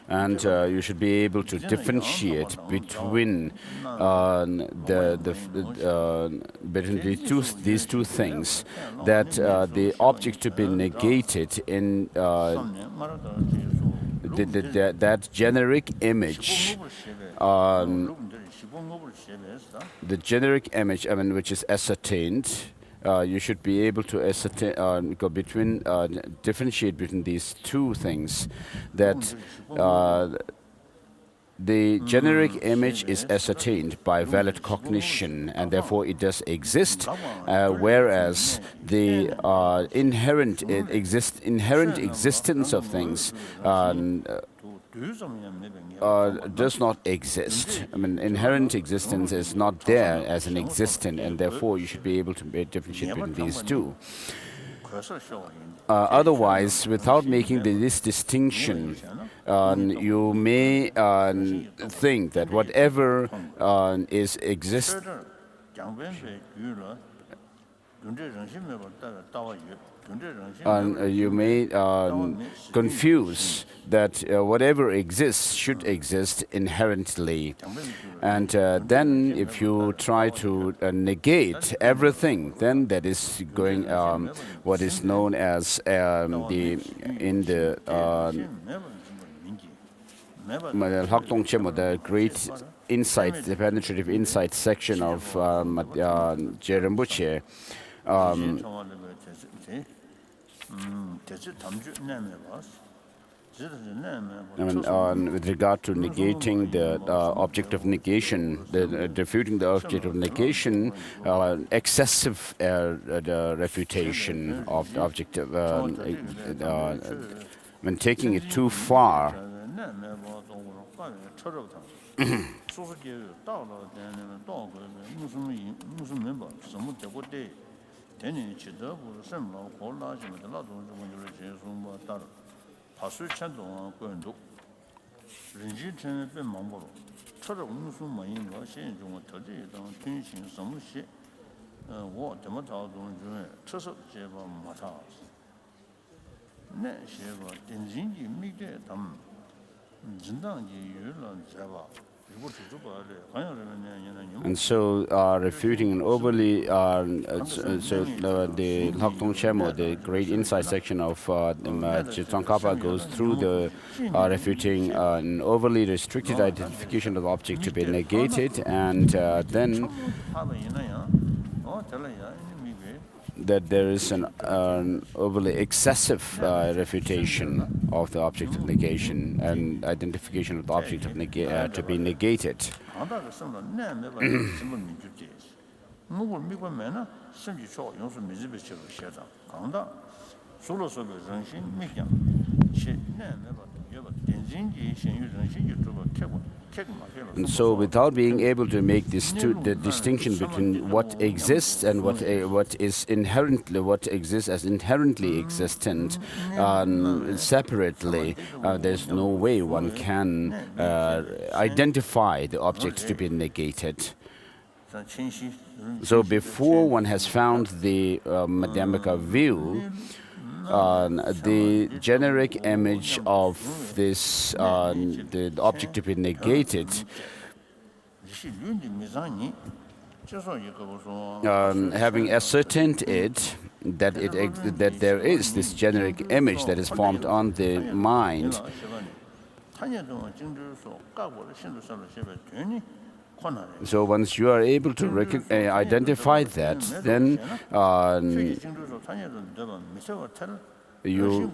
and you should be able to differentiate between between these two things, that the object to be negated in that generic image, the generic image, which is ascertained. You should be able to ascertain, differentiate between these two things. That the generic image is ascertained by valid cognition, and therefore it does exist, whereas the inherent existence of things does not exist. Inherent existence is not there as an existent, and therefore you should be able to differentiate between these two. Otherwise, without making this distinction, you may think that whatever is exists, you may confuse that whatever exists should exist inherently. And then if you try to negate everything, then that is going what is known as the great insight, the penetrative insight section of Rinpoche. With regard to negating the object of negation, refuting the object of negation, excessive refutation of the object of when taking it too far. And so, refuting an overly, the Lakdong Chemo, the great insight section of Tsongkhapa goes through the refuting an overly restricted identification of the object to be negated, and then that there is an overly excessive refutation of the object of negation and identification of the object of to be negated. And so, without being able to make the distinction between what exists and what is inherently, what exists as inherently existent separately, there's no way one can identify the object to be negated. So, before one has found the Madhyamaka view, the generic image of this, the object to be negated, having ascertained it, that there is this generic image that is formed on the mind. So once you are able to identify that, then you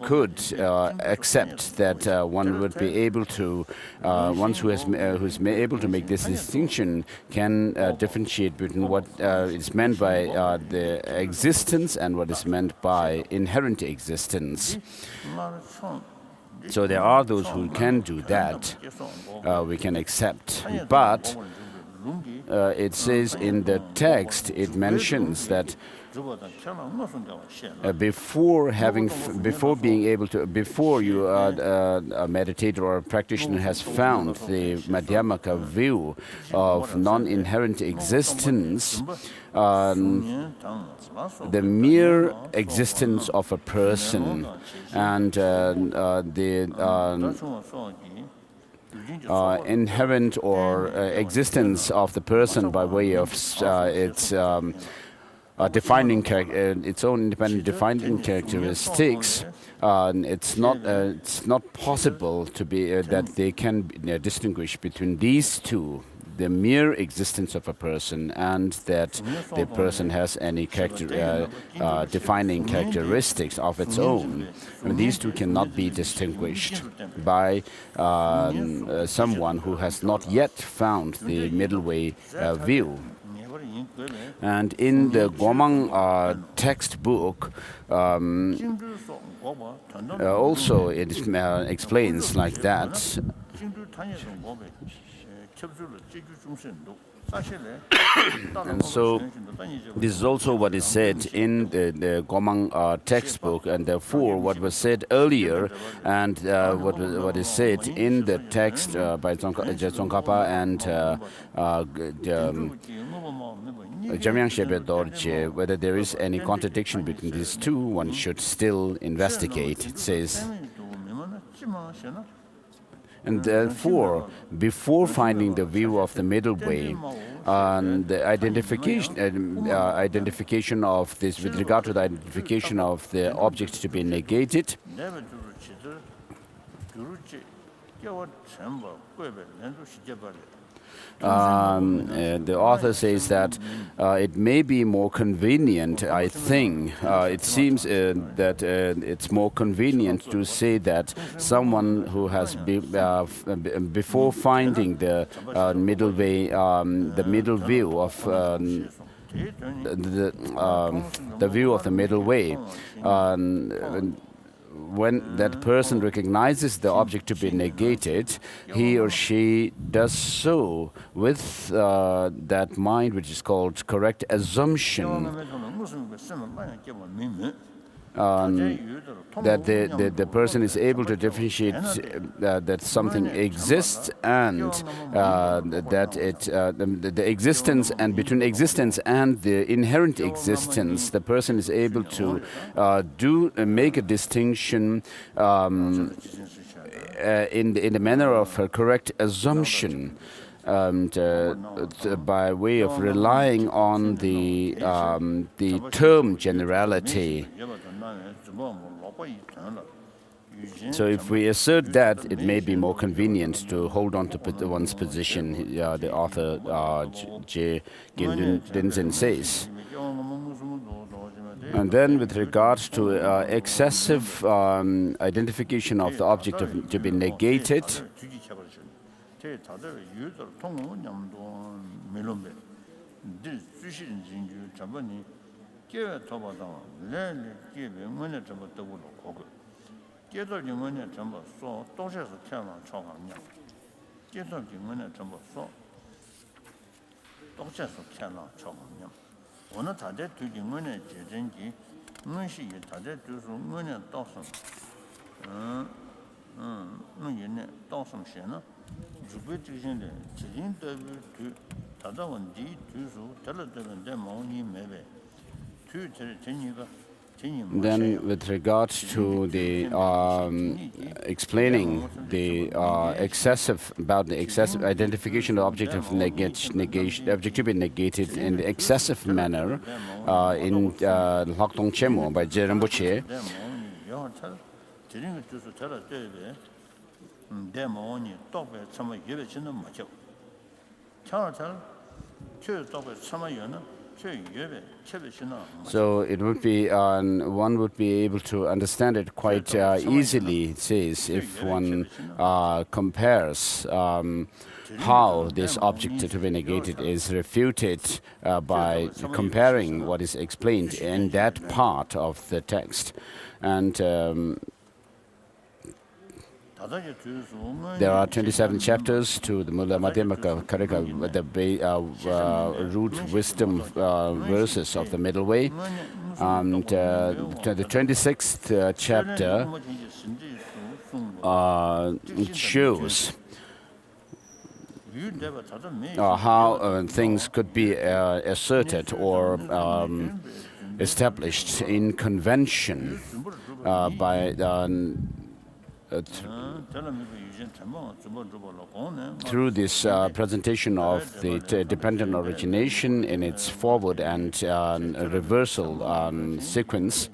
could accept that one would be able to, once who's able to make this distinction can differentiate between what is meant by the existence and what is meant by inherent existence. So there are those who can do that, we can accept. And it says in the text, it mentions that before you, a meditator or a practitioner has found the Madhyamaka view of non-inherent existence, the mere existence of a person and the inherent or existence of the person by way of its defining its own independent defining characteristics, it's not possible to be that they can distinguish between these two, the mere existence of a person and that the person has any defining characteristics of its own. And these two cannot be distinguished by someone who has not yet found the middle way view. And in the Gomang textbook, also it explains like that. And so this is also what is said in the Gomang textbook, and therefore what was said earlier and what is said in the text by Tsongkhapa and Jamyang Shepe Dorje, whether there is any contradiction between these two, one should still investigate. It says, and therefore, before finding the view of the middle way, the identification of this, with regard to the identification of the object to be negated, the author says that it may be more convenient, I think, it seems that it's more convenient to say that someone who has, before finding the middle way, the middle view of the view of the middle way, when that person recognizes the object to be negated, he or she does so with that mind which is called correct assumption. that the person is able to differentiate that something exists and that the existence, and between existence and the inherent existence, the person is able to make a distinction in the manner of a correct assumption. And by way of relying on the term generality. So if we assert that, it may be more convenient to hold on to one's position, the author J. Ginzin says. And then with regards to excessive identification of the object to be negated, then with regards to the explaining the excessive identification of the object of negation, object to be negated in the excessive manner in Lakdong Chemo by Je Rinpoche. So it would be, one would be able to understand it quite easily, it says, if one compares how this object to be negated is refuted by comparing what is explained in that part of the text. And there are 27 chapters to the Mula Madhyamaka Karika, the root wisdom verses of the middle way. And the 26th chapter shows how things could be asserted or established in convention by through this presentation of the dependent origination in its forward and reversal sequence.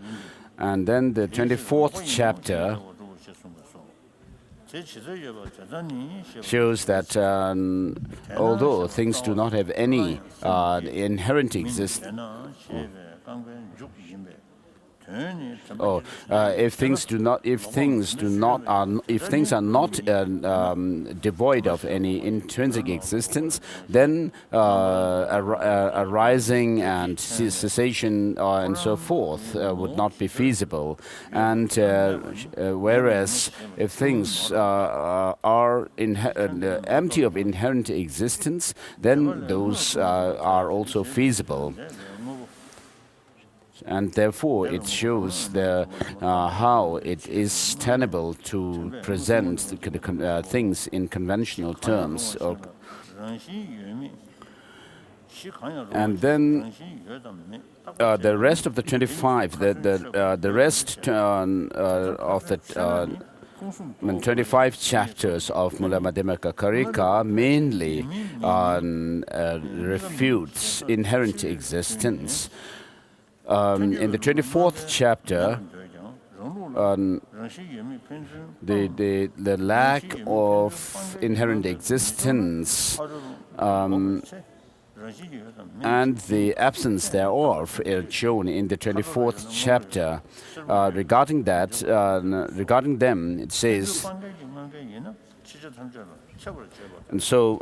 And then the 24th chapter shows that although things do not have any inherent existence, if things are not devoid of any intrinsic existence, then arising and cessation and so forth would not be feasible. And whereas if things are empty of inherent existence, then those are also feasible. And therefore, it shows how it is tenable to present things in conventional terms. And then the rest of the 25, the rest of the 25 chapters of Mula Madhyamaka Karika mainly refutes inherent existence. In the 24th chapter, the lack of inherent existence and the absence thereof are shown in the 24th chapter. Regarding them, it says. And so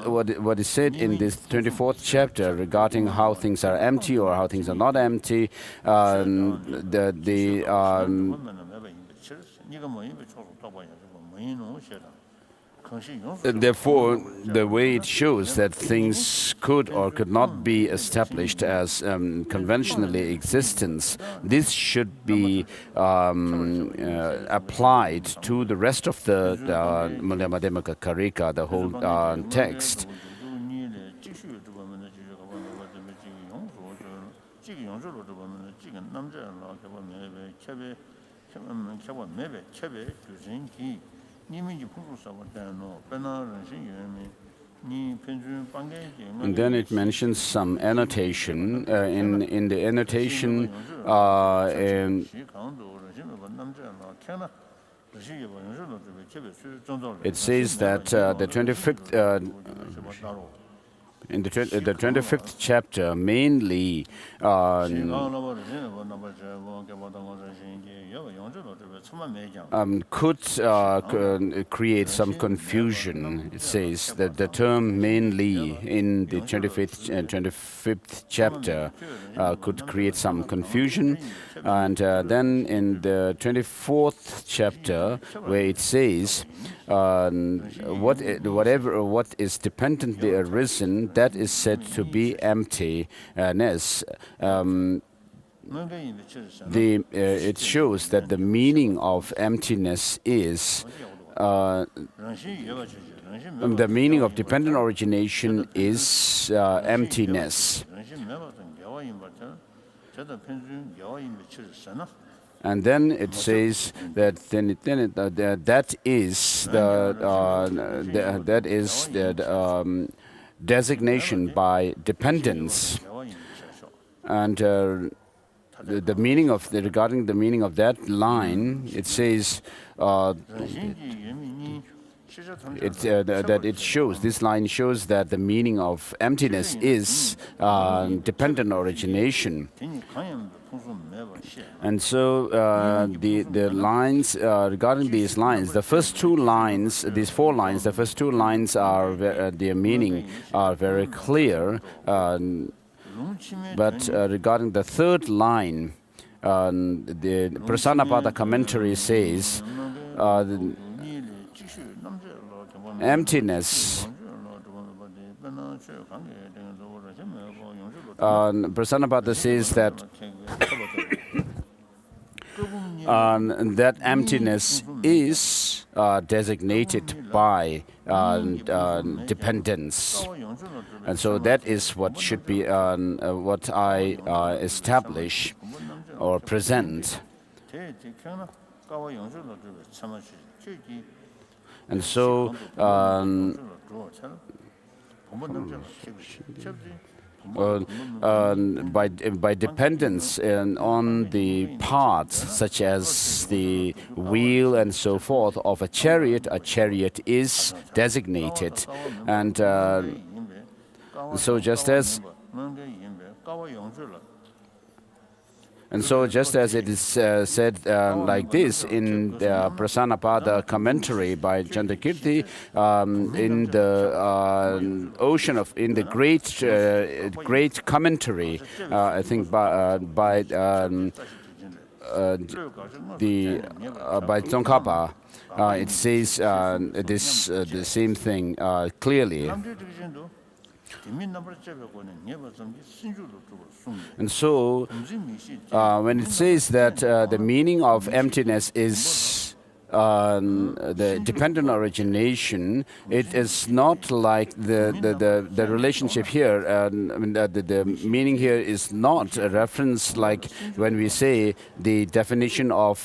what is said in this 24th chapter regarding how things are empty or how things are not empty, Therefore, the way it shows that things could or could not be established as conventionally existence, this should be applied to the rest of the Madhyamaka Karika, the whole text. And then it mentions some annotation. In the annotation, it says that the 25th in the 25th chapter, mainly could create some confusion. It says that the term mainly in the 25th chapter could create some confusion. And then in the 24th chapter, where it says, what is dependently arisen, that is said to be emptiness. It shows that the meaning of emptiness is the meaning of dependent origination is emptiness. And then it says that that is the designation by dependence, and the meaning of regarding the meaning of that line, it says that it shows, this line shows that the meaning of emptiness is dependent origination. And so the lines, regarding these lines, the first two lines, these four lines, the first two lines are, their meaning are very clear. But regarding the third line, the Prasanapada commentary says, emptiness. Prasanapada says that that emptiness is designated by dependence, and so that is what should be what I establish or present. And so by dependence on the parts, such as the wheel and so forth, of a chariot is designated. And so just as it is said like this in the Prasanapada commentary by Chandrakirti, in the ocean of, in the great commentary, I think by Tsongkhapa, it says the same thing clearly. And so, when it says that the meaning of emptiness is the dependent origination, it is not like the relationship here. I mean, the meaning here is not a reference like when we say the definition of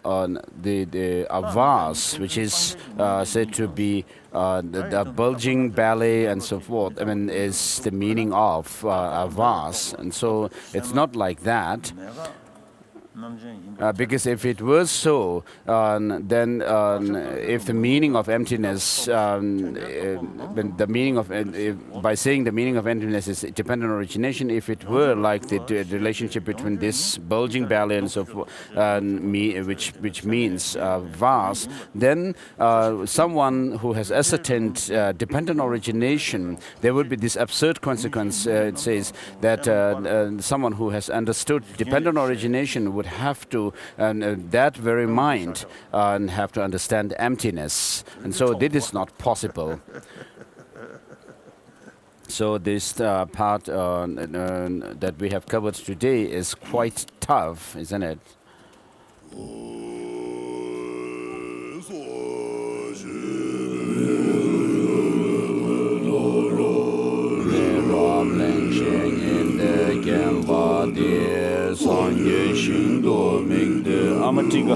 the avas, which is said to be the bulging belly and so forth. I mean, is the meaning of avas, and so it's not like that. Because if it was so, then if the meaning of emptiness, the meaning of by saying the meaning of emptiness is dependent origination, if it were like the relationship between this bulging belly and so forth, which means vast, then someone who has ascertained dependent origination, there would be this absurd consequence. It says that someone who has understood dependent origination would have to, that very mind, have to understand emptiness. And so this is not possible. So this part that we have covered today is quite tough, isn't it? Amatiga.